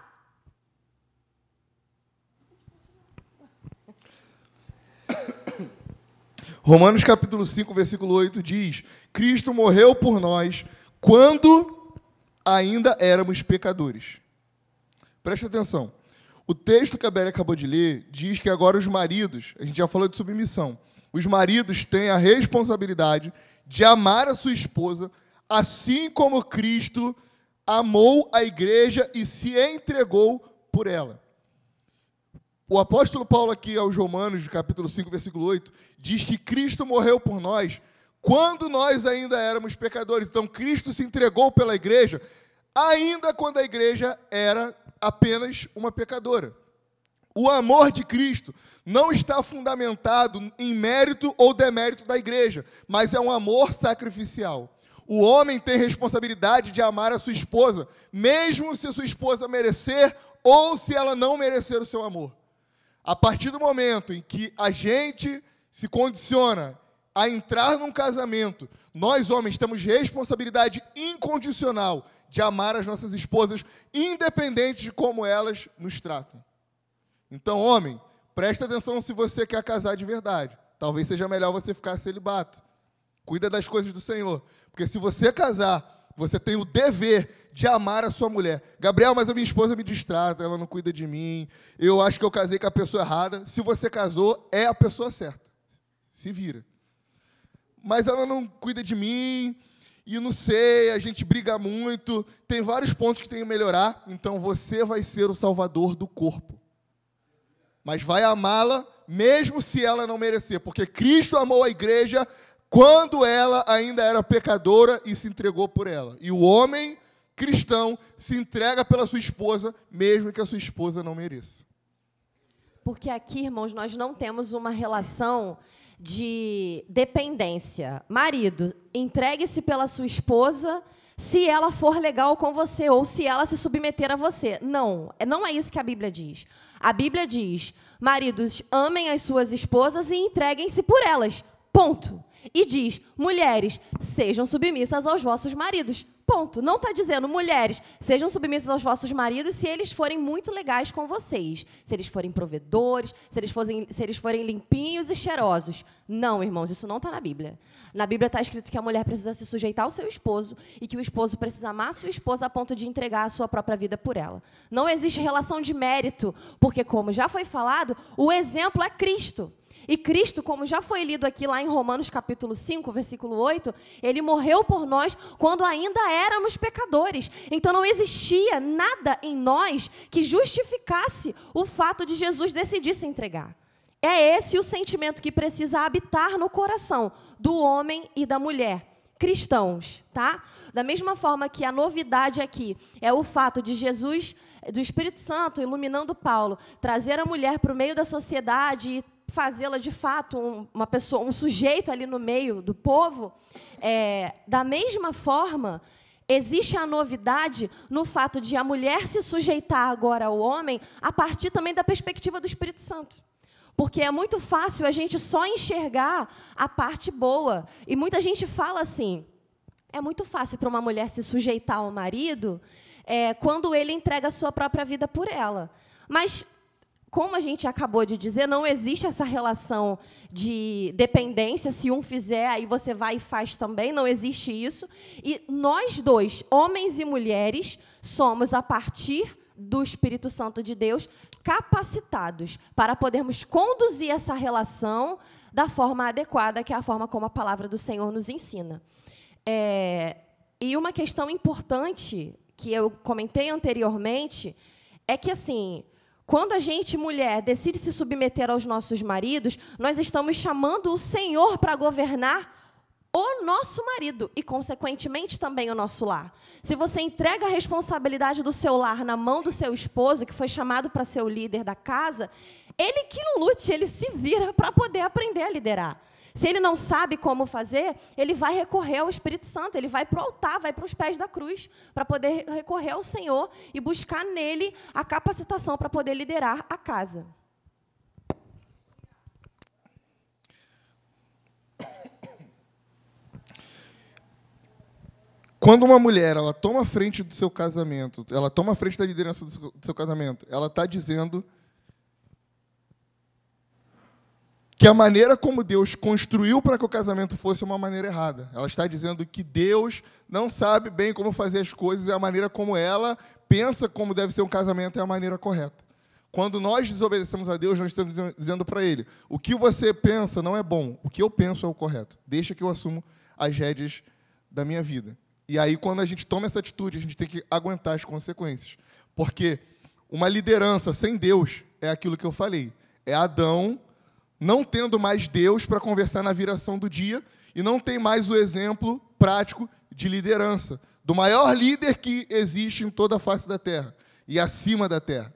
Romanos capítulo 5, versículo 8 diz: Cristo morreu por nós quando ainda éramos pecadores. Preste atenção. O texto que a Bela acabou de ler diz que agora os maridos, a gente já falou de submissão, os maridos têm a responsabilidade de amar a sua esposa, assim como Cristo amou a igreja e se entregou por ela. O apóstolo Paulo aqui aos Romanos, capítulo 5, versículo 8, diz que Cristo morreu por nós quando nós ainda éramos pecadores. Então, Cristo se entregou pela igreja, ainda quando a igreja era apenas uma pecadora. O amor de Cristo não está fundamentado em mérito ou demérito da igreja, mas é um amor sacrificial. O homem tem responsabilidade de amar a sua esposa, mesmo se a sua esposa merecer ou se ela não merecer o seu amor. A partir do momento em que a gente se condiciona a entrar num casamento, nós, homens, temos responsabilidade incondicional de amar as nossas esposas, independente de como elas nos tratam. Então, homem, presta atenção se você quer casar de verdade. Talvez seja melhor você ficar celibato. Cuida das coisas do Senhor. Porque se você casar, você tem o dever de amar a sua mulher. Gabriel, mas a minha esposa me distrata, ela não cuida de mim, eu acho que eu casei com a pessoa errada. Se você casou, é a pessoa certa. Se vira. Mas ela não cuida de mim, e não sei, a gente briga muito, tem vários pontos que tem que melhorar, então você vai ser o salvador do corpo. Mas vai amá-la, mesmo se ela não merecer, porque Cristo amou a igreja quando ela ainda era pecadora e se entregou por ela. E o homem cristão se entrega pela sua esposa, mesmo que a sua esposa não mereça. Porque aqui, irmãos, nós não temos uma relação de dependência. Marido, entregue-se pela sua esposa se ela for legal com você ou se ela se submeter a você. Não é isso que a Bíblia diz. A Bíblia diz: maridos, amem as suas esposas e entreguem-se por elas. Ponto. E diz: mulheres, sejam submissas aos vossos maridos. Ponto. Não está dizendo: mulheres, sejam submissas aos vossos maridos se eles forem muito legais com vocês. Se eles forem provedores, se eles forem limpinhos e cheirosos. Não, irmãos, isso não está na Bíblia. Na Bíblia está escrito que a mulher precisa se sujeitar ao seu esposo e que o esposo precisa amar a sua esposa a ponto de entregar a sua própria vida por ela. Não existe relação de mérito, porque, como já foi falado, o exemplo é Cristo. E Cristo, como já foi lido aqui lá em Romanos capítulo 5, versículo 8, ele morreu por nós quando ainda éramos pecadores. Então não existia nada em nós que justificasse o fato de Jesus decidir se entregar. É esse o sentimento que precisa habitar no coração do homem e da mulher cristãos, tá? Da mesma forma que a novidade aqui é o fato de Jesus, do Espírito Santo, iluminando Paulo, trazer a mulher para o meio da sociedade e fazê-la de fato uma pessoa, um sujeito ali no meio do povo, da mesma forma, existe a novidade no fato de a mulher se sujeitar agora ao homem a partir também da perspectiva do Espírito Santo. Porque é muito fácil a gente só enxergar a parte boa. E muita gente fala assim: é muito fácil para uma mulher se sujeitar ao marido quando ele entrega a sua própria vida por ela. Mas, como a gente acabou de dizer, não existe essa relação de dependência. Se um fizer, aí você vai e faz também. Não existe isso. E nós dois, homens e mulheres, somos, a partir do Espírito Santo de Deus, capacitados para podermos conduzir essa relação da forma adequada, que é a forma como a palavra do Senhor nos ensina. E uma questão importante, que eu comentei anteriormente, é que, assim, quando a gente, mulher, decide se submeter aos nossos maridos, nós estamos chamando o Senhor para governar o nosso marido e, consequentemente, também o nosso lar. Se você entrega a responsabilidade do seu lar na mão do seu esposo, que foi chamado para ser o líder da casa, ele que lute, ele se vira para poder aprender a liderar. Se ele não sabe como fazer, ele vai recorrer ao Espírito Santo, ele vai para o altar, vai para os pés da cruz, para poder recorrer ao Senhor e buscar nele a capacitação para poder liderar a casa. Quando uma mulher ela toma a frente do seu casamento, ela toma a frente da liderança do seu casamento, ela está dizendo que a maneira como Deus construiu para que o casamento fosse uma maneira errada. Ela está dizendo que Deus não sabe bem como fazer as coisas e a maneira como ela pensa como deve ser um casamento é a maneira correta. Quando nós desobedecemos a Deus, nós estamos dizendo para Ele, o que você pensa não é bom, o que eu penso é o correto. Deixa que eu assumo as rédeas da minha vida. E aí, quando a gente toma essa atitude, a gente tem que aguentar as consequências. Porque uma liderança sem Deus é aquilo que eu falei. É Adão não tendo mais Deus para conversar na viração do dia e não tem mais o exemplo prático de liderança, do maior líder que existe em toda a face da terra e acima da terra.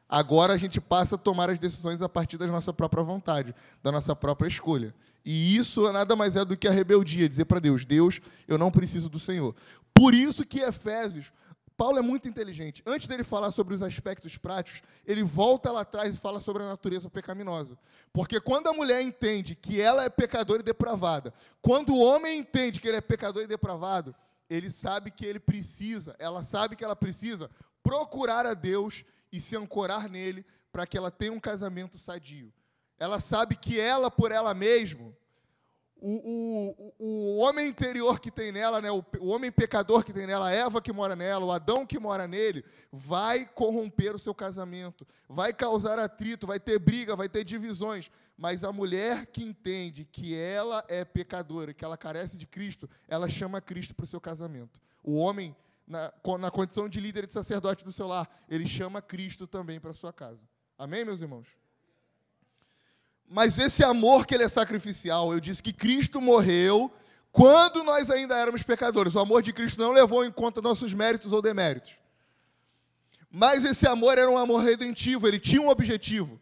Agora a gente passa a tomar as decisões a partir da nossa própria vontade, da nossa própria escolha. E isso nada mais é do que a rebeldia, dizer para Deus, Deus, eu não preciso do Senhor. Por isso que Efésios, Paulo é muito inteligente. Antes dele falar sobre os aspectos práticos, ele volta lá atrás e fala sobre a natureza pecaminosa. Porque quando a mulher entende que ela é pecadora e depravada, quando o homem entende que ele é pecador e depravado, ele sabe que ele precisa, ela sabe que ela precisa procurar a Deus e se ancorar nele para que ela tenha um casamento sadio. Ela sabe que ela, por ela mesma, o homem interior que tem nela, né, o homem pecador que tem nela, a Eva que mora nela, o Adão que mora nele, vai corromper o seu casamento, vai causar atrito, vai ter briga, vai ter divisões. Mas a mulher que entende que ela é pecadora, que ela carece de Cristo, ela chama Cristo para o seu casamento. O homem, na condição de líder e de sacerdote do seu lar, ele chama Cristo também para a sua casa. Amém, meus irmãos? Mas esse amor que ele é sacrificial, eu disse que Cristo morreu quando nós ainda éramos pecadores. O amor de Cristo não levou em conta nossos méritos ou deméritos. Mas esse amor era um amor redentivo, ele tinha um objetivo.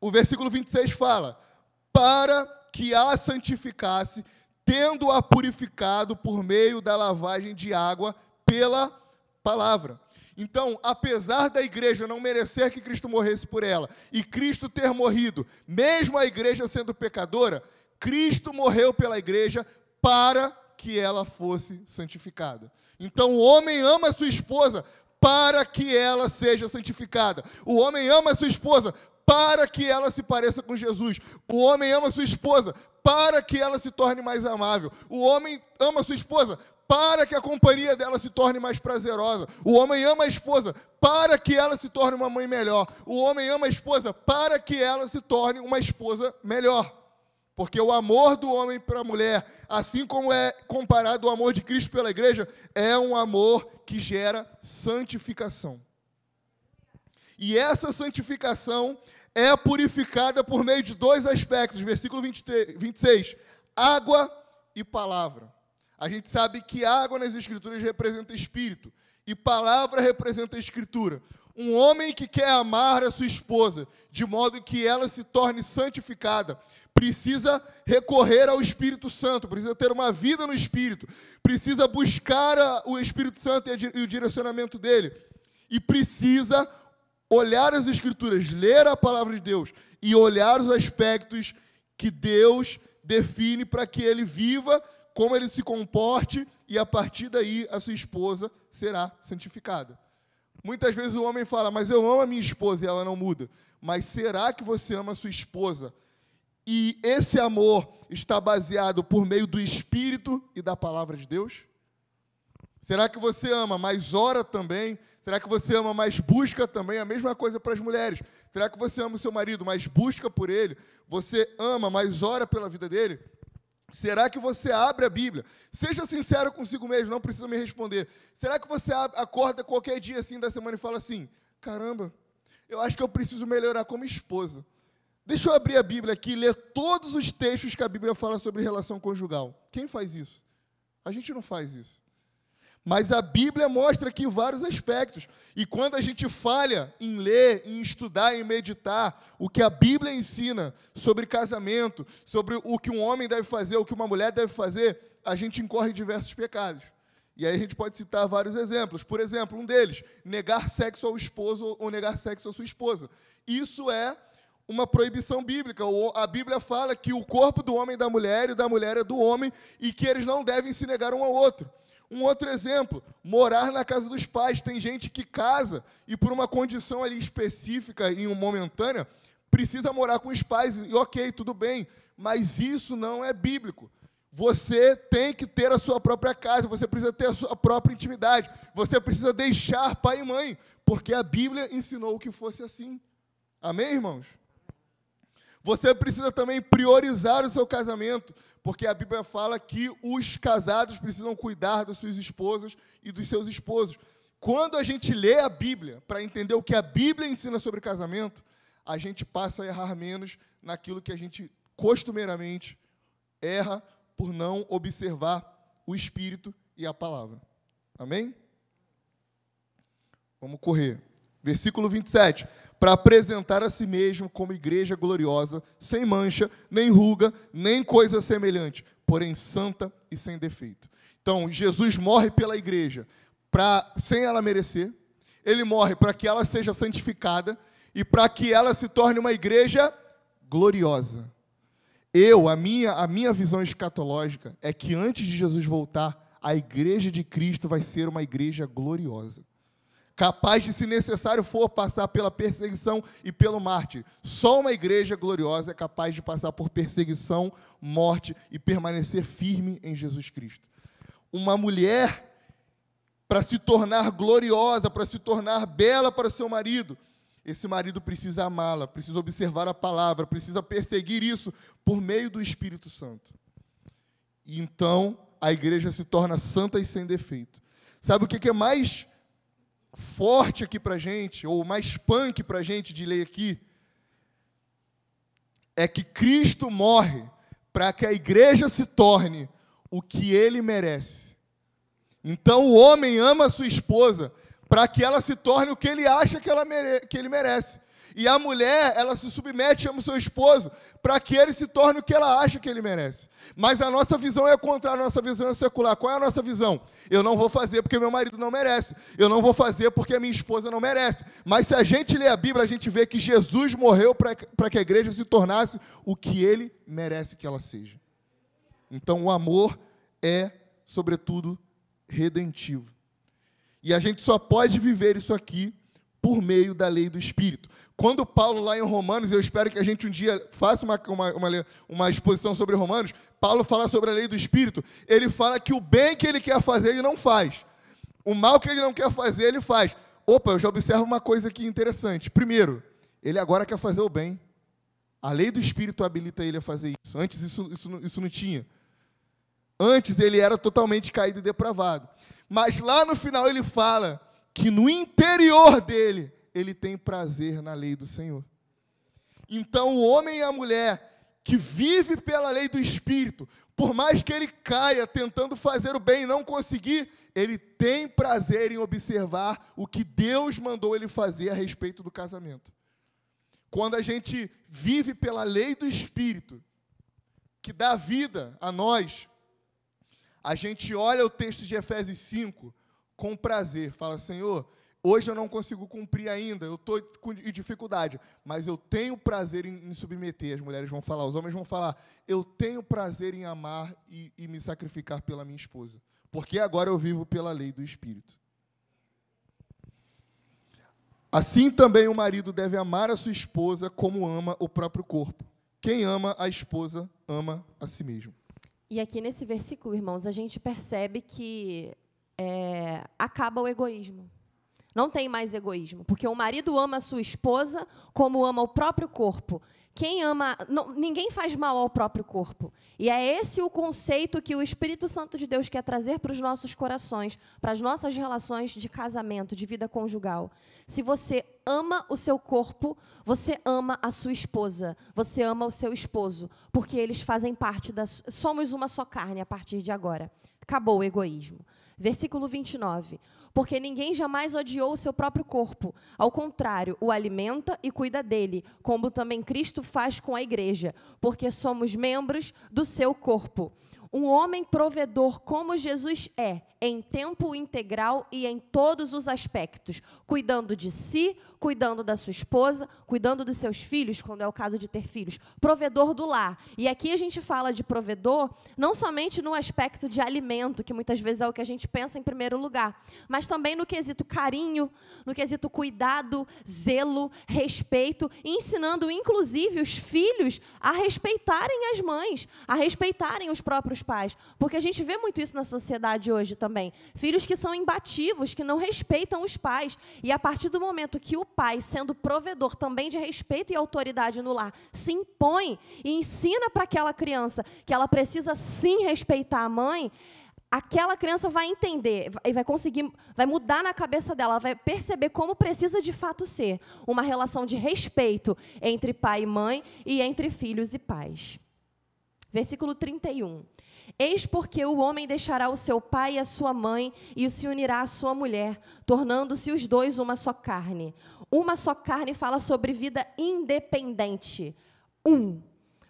O versículo 26 fala, para que a santificasse, tendo-a purificado por meio da lavagem de água pela palavra. Então, apesar da igreja não merecer que Cristo morresse por ela, e Cristo ter morrido, mesmo a igreja sendo pecadora, Cristo morreu pela igreja para que ela fosse santificada. Então, o homem ama a sua esposa para que ela seja santificada. O homem ama a sua esposa para que ela se pareça com Jesus. O homem ama a sua esposa para que ela se torne mais amável. O homem ama a sua esposa para que a companhia dela se torne mais prazerosa. O homem ama a esposa para que ela se torne uma mãe melhor. O homem ama a esposa para que ela se torne uma esposa melhor. Porque o amor do homem para a mulher, assim como é comparado ao amor de Cristo pela igreja, é um amor que gera santificação. E essa santificação é purificada por meio de dois aspectos. Versículo 26, água e palavra. A gente sabe que água nas Escrituras representa Espírito e palavra representa a Escritura. Um homem que quer amar a sua esposa de modo que ela se torne santificada, precisa recorrer ao Espírito Santo, precisa ter uma vida no Espírito, precisa buscar o Espírito Santo e o direcionamento dele, e precisa olhar as Escrituras, ler a palavra de Deus e olhar os aspectos que Deus define para que ele viva, como ele se comporte, e a partir daí a sua esposa será santificada. Muitas vezes o homem fala, mas eu amo a minha esposa e ela não muda. Mas será que você ama a sua esposa? E esse amor está baseado por meio do Espírito e da palavra de Deus? Será que você ama, mas ora também? Será que você ama, mas busca também? A mesma coisa para as mulheres. Será que você ama o seu marido, mas busca por ele? Você ama, mas ora pela vida dele? Será que você abre a Bíblia? Seja sincero consigo mesmo, não precisa me responder. Será que você acorda qualquer dia assim da semana e fala assim, caramba, eu acho que eu preciso melhorar como esposa. Deixa eu abrir a Bíblia aqui e ler todos os textos que a Bíblia fala sobre relação conjugal. Quem faz isso? A gente não faz isso. Mas a Bíblia mostra aqui vários aspectos. E quando a gente falha em ler, em estudar, em meditar o que a Bíblia ensina sobre casamento, sobre o que um homem deve fazer, o que uma mulher deve fazer, a gente incorre diversos pecados. E aí a gente pode citar vários exemplos. Por exemplo, um deles, negar sexo ao esposo ou negar sexo à sua esposa. Isso é uma proibição bíblica. A Bíblia fala que o corpo do homem é da mulher e da mulher é do homem e que eles não devem se negar um ao outro. Um outro exemplo, morar na casa dos pais. Tem gente que casa e por uma condição ali específica e momentânea, precisa morar com os pais. E ok, tudo bem, mas isso não é bíblico. Você tem que ter a sua própria casa, você precisa ter a sua própria intimidade, você precisa deixar pai e mãe, porque a Bíblia ensinou que fosse assim. Amém, irmãos? Você precisa também priorizar o seu casamento, porque a Bíblia fala que os casados precisam cuidar das suas esposas e dos seus esposos. Quando a gente lê a Bíblia, para entender o que a Bíblia ensina sobre casamento, a gente passa a errar menos naquilo que a gente costumeiramente erra por não observar o Espírito e a palavra. Amém? Vamos correr. Versículo 27. Para apresentar a si mesmo como igreja gloriosa, sem mancha, nem ruga, nem coisa semelhante, porém santa e sem defeito. Então, Jesus morre pela igreja sem ela merecer. Ele morre para que ela seja santificada e para que ela se torne uma igreja gloriosa. A minha visão escatológica é que antes de Jesus voltar, a igreja de Cristo vai ser uma igreja gloriosa. Capaz de, se necessário for, passar pela perseguição e pelo mártir. Só uma igreja gloriosa é capaz de passar por perseguição, morte e permanecer firme em Jesus Cristo. Uma mulher, para se tornar gloriosa, para se tornar bela para o seu marido, esse marido precisa amá-la, precisa observar a palavra, precisa perseguir isso por meio do Espírito Santo. E então, a igreja se torna santa e sem defeito. Sabe o que é mais forte aqui para a gente, ou mais punk para a gente de ler aqui? É que Cristo morre para que a igreja se torne o que ele merece. Então, o homem ama a sua esposa para que ela se torne o que ele acha que ele merece. E a mulher, ela se submete e ama o seu esposo para que ele se torne o que ela acha que ele merece. Mas a nossa visão é contrária, a nossa visão é secular. Qual é a nossa visão? Eu não vou fazer porque meu marido não merece. Eu não vou fazer porque a minha esposa não merece. Mas se a gente lê a Bíblia, a gente vê que Jesus morreu para que a igreja se tornasse o que ele merece que ela seja. Então, o amor é, sobretudo, redentivo. E a gente só pode viver isso aqui por meio da lei do Espírito. Quando Paulo, lá em Romanos, eu espero que a gente um dia faça uma exposição sobre Romanos, Paulo fala sobre a lei do Espírito, ele fala que o bem que ele quer fazer, ele não faz. O mal que ele não quer fazer, ele faz. Opa, eu já observo uma coisa aqui interessante. Primeiro, ele agora quer fazer o bem. A lei do Espírito habilita ele a fazer isso. Antes isso não tinha. Antes ele era totalmente caído e depravado. Mas lá no final ele fala que no interior dele, ele tem prazer na lei do Senhor. Então, o homem e a mulher que vive pela lei do Espírito, por mais que ele caia tentando fazer o bem e não conseguir, ele tem prazer em observar o que Deus mandou ele fazer a respeito do casamento. Quando a gente vive pela lei do Espírito, que dá vida a nós, a gente olha o texto de Efésios 5 com prazer, fala: Senhor, hoje eu não consigo cumprir ainda, eu estou com dificuldade, mas eu tenho prazer em me submeter. As mulheres vão falar, os homens vão falar: eu tenho prazer em amar e me sacrificar pela minha esposa, porque agora eu vivo pela lei do Espírito. Assim também o marido deve amar a sua esposa como ama o próprio corpo. Quem ama a esposa, ama a si mesmo. E aqui nesse versículo, irmãos, a gente percebe que acaba o egoísmo. Não tem mais egoísmo, porque o marido ama a sua esposa como ama o próprio corpo. Quem ama... ninguém faz mal ao próprio corpo. E é esse o conceito que o Espírito Santo de Deus quer trazer para os nossos corações, para as nossas relações de casamento, de vida conjugal. Se você ama o seu corpo, você ama a sua esposa, você ama o seu esposo, porque eles fazem parte somos uma só carne a partir de agora. Acabou o egoísmo. Versículo 29. Porque ninguém jamais odiou o seu próprio corpo. Ao contrário, o alimenta e cuida dele, como também Cristo faz com a igreja, porque somos membros do seu corpo. Um homem provedor como Jesus é, em tempo integral e em todos os aspectos, cuidando de si, cuidando da sua esposa, cuidando dos seus filhos, quando é o caso de ter filhos, provedor do lar. E aqui a gente fala de provedor, não somente no aspecto de alimento, que muitas vezes é o que a gente pensa em primeiro lugar, mas também no quesito carinho, no quesito cuidado, zelo, respeito, ensinando inclusive os filhos a respeitarem as mães, a respeitarem os próprios pais, porque a gente vê muito isso na sociedade hoje também. Filhos que são imbatíveis, que não respeitam os pais. E a partir do momento que o pai, sendo provedor também de respeito e autoridade no lar, se impõe e ensina para aquela criança que ela precisa sim respeitar a mãe, aquela criança vai entender, vai mudar na cabeça dela, ela vai perceber como precisa de fato ser uma relação de respeito entre pai e mãe e entre filhos e pais. Versículo 31. Eis porque o homem deixará o seu pai e a sua mãe e se unirá à sua mulher, tornando-se os dois uma só carne. Uma só carne fala sobre vida independente.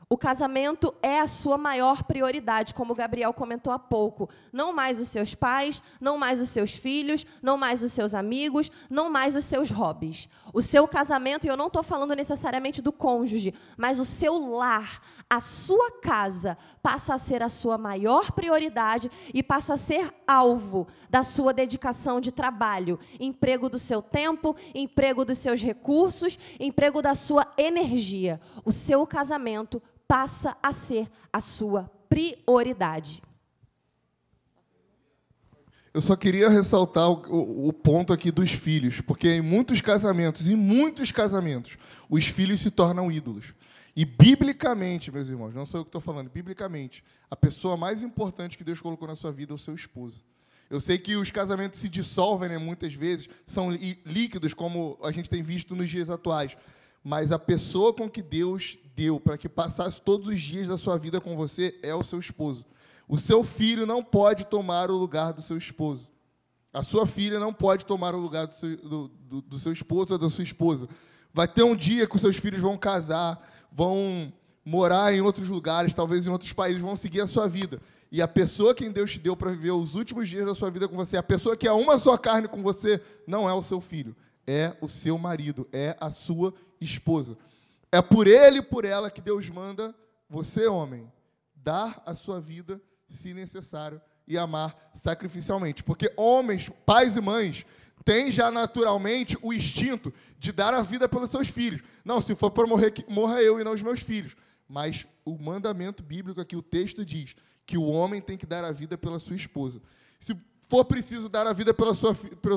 O casamento é a sua maior prioridade, como o Gabriel comentou há pouco. Não mais os seus pais, não mais os seus filhos, não mais os seus amigos, não mais os seus hobbies. O seu casamento, e eu não estou falando necessariamente do cônjuge, mas o seu lar, a sua casa, passa a ser a sua maior prioridade e passa a ser alvo da sua dedicação de trabalho, emprego do seu tempo, emprego dos seus recursos, emprego da sua energia. O seu casamento passa a ser a sua prioridade. Eu só queria ressaltar o ponto aqui dos filhos, porque em muitos casamentos, os filhos se tornam ídolos. E, biblicamente, meus irmãos, não sou eu que estou falando, biblicamente, a pessoa mais importante que Deus colocou na sua vida é o seu esposo. Eu sei que os casamentos se dissolvem, né, muitas vezes, são líquidos, como a gente tem visto nos dias atuais. Mas a pessoa com que Deus deu para que passasse todos os dias da sua vida com você é o seu esposo. O seu filho não pode tomar o lugar do seu esposo. A sua filha não pode tomar o lugar do seu esposo ou da sua esposa. Vai ter um dia que os seus filhos vão casar, vão morar em outros lugares, talvez em outros países, vão seguir a sua vida. E a pessoa que Deus te deu para viver os últimos dias da sua vida com você, a pessoa que é uma só carne com você, não é o seu filho, é o seu marido, é a sua esposa. É por ele e por ela que Deus manda você, homem, dar a sua vida, se necessário, e amar sacrificialmente. Porque homens, pais e mães, têm já naturalmente o instinto de dar a vida pelos seus filhos. Não, se for para morrer, que morra eu e não os meus filhos. Mas o mandamento bíblico aqui, o texto diz que o homem tem que dar a vida pela sua esposa. Se for preciso dar a vida pelo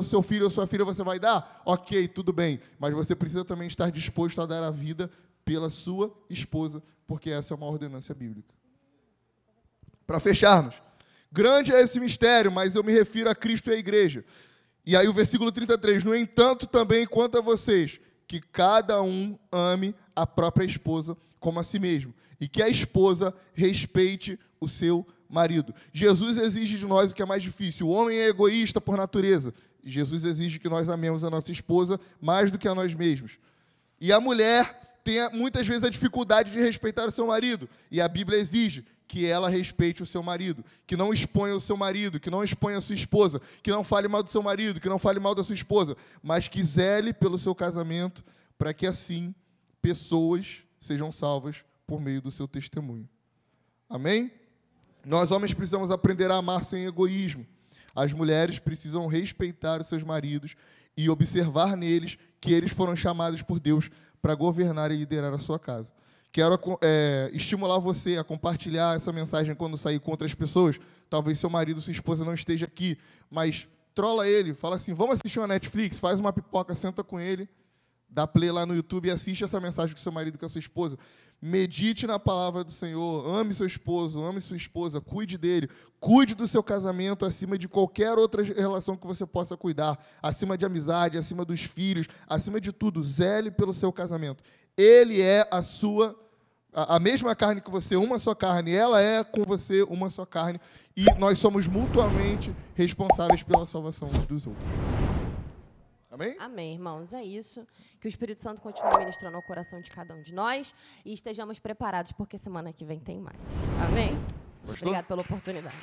seu filho ou sua filha, você vai dar? Ok, tudo bem. Mas você precisa também estar disposto a dar a vida pela sua esposa, porque essa é uma ordenança bíblica. Para fecharmos, grande é esse mistério, mas eu me refiro a Cristo e à igreja. E aí o versículo 33, no entanto, também quanto a vocês, que cada um ame a própria esposa como a si mesmo, e que a esposa respeite o seu marido. Jesus exige de nós o que é mais difícil. O homem é egoísta por natureza. Jesus exige que nós amemos a nossa esposa mais do que a nós mesmos. E a mulher tem muitas vezes a dificuldade de respeitar o seu marido, e a Bíblia exige que ela respeite o seu marido, que não exponha o seu marido, que não exponha a sua esposa, que não fale mal do seu marido, que não fale mal da sua esposa, mas que zele pelo seu casamento, para que assim pessoas sejam salvas por meio do seu testemunho. Amém? Nós, homens, precisamos aprender a amar sem egoísmo. As mulheres precisam respeitar os seus maridos e observar neles que eles foram chamados por Deus para governar e liderar a sua casa. Quero estimular você a compartilhar essa mensagem quando sair com outras pessoas. Talvez seu marido, sua esposa não esteja aqui, mas trola ele, fala assim, vamos assistir uma Netflix, faz uma pipoca, senta com ele, dá play lá no YouTube e assiste essa mensagem com seu marido e com a sua esposa. Medite na palavra do Senhor, ame seu esposo, ame sua esposa, cuide dele, cuide do seu casamento acima de qualquer outra relação que você possa cuidar, acima de amizade, acima dos filhos, acima de tudo, zele pelo seu casamento. Ele é a sua a mesma carne que você, uma só carne, ela é com você uma só carne, e nós somos mutuamente responsáveis pela salvação uns dos outros. Amém? Amém, irmãos. É isso. Que o Espírito Santo continue ministrando ao coração de cada um de nós e estejamos preparados, porque semana que vem tem mais. Amém? Gostou? Obrigado pela oportunidade.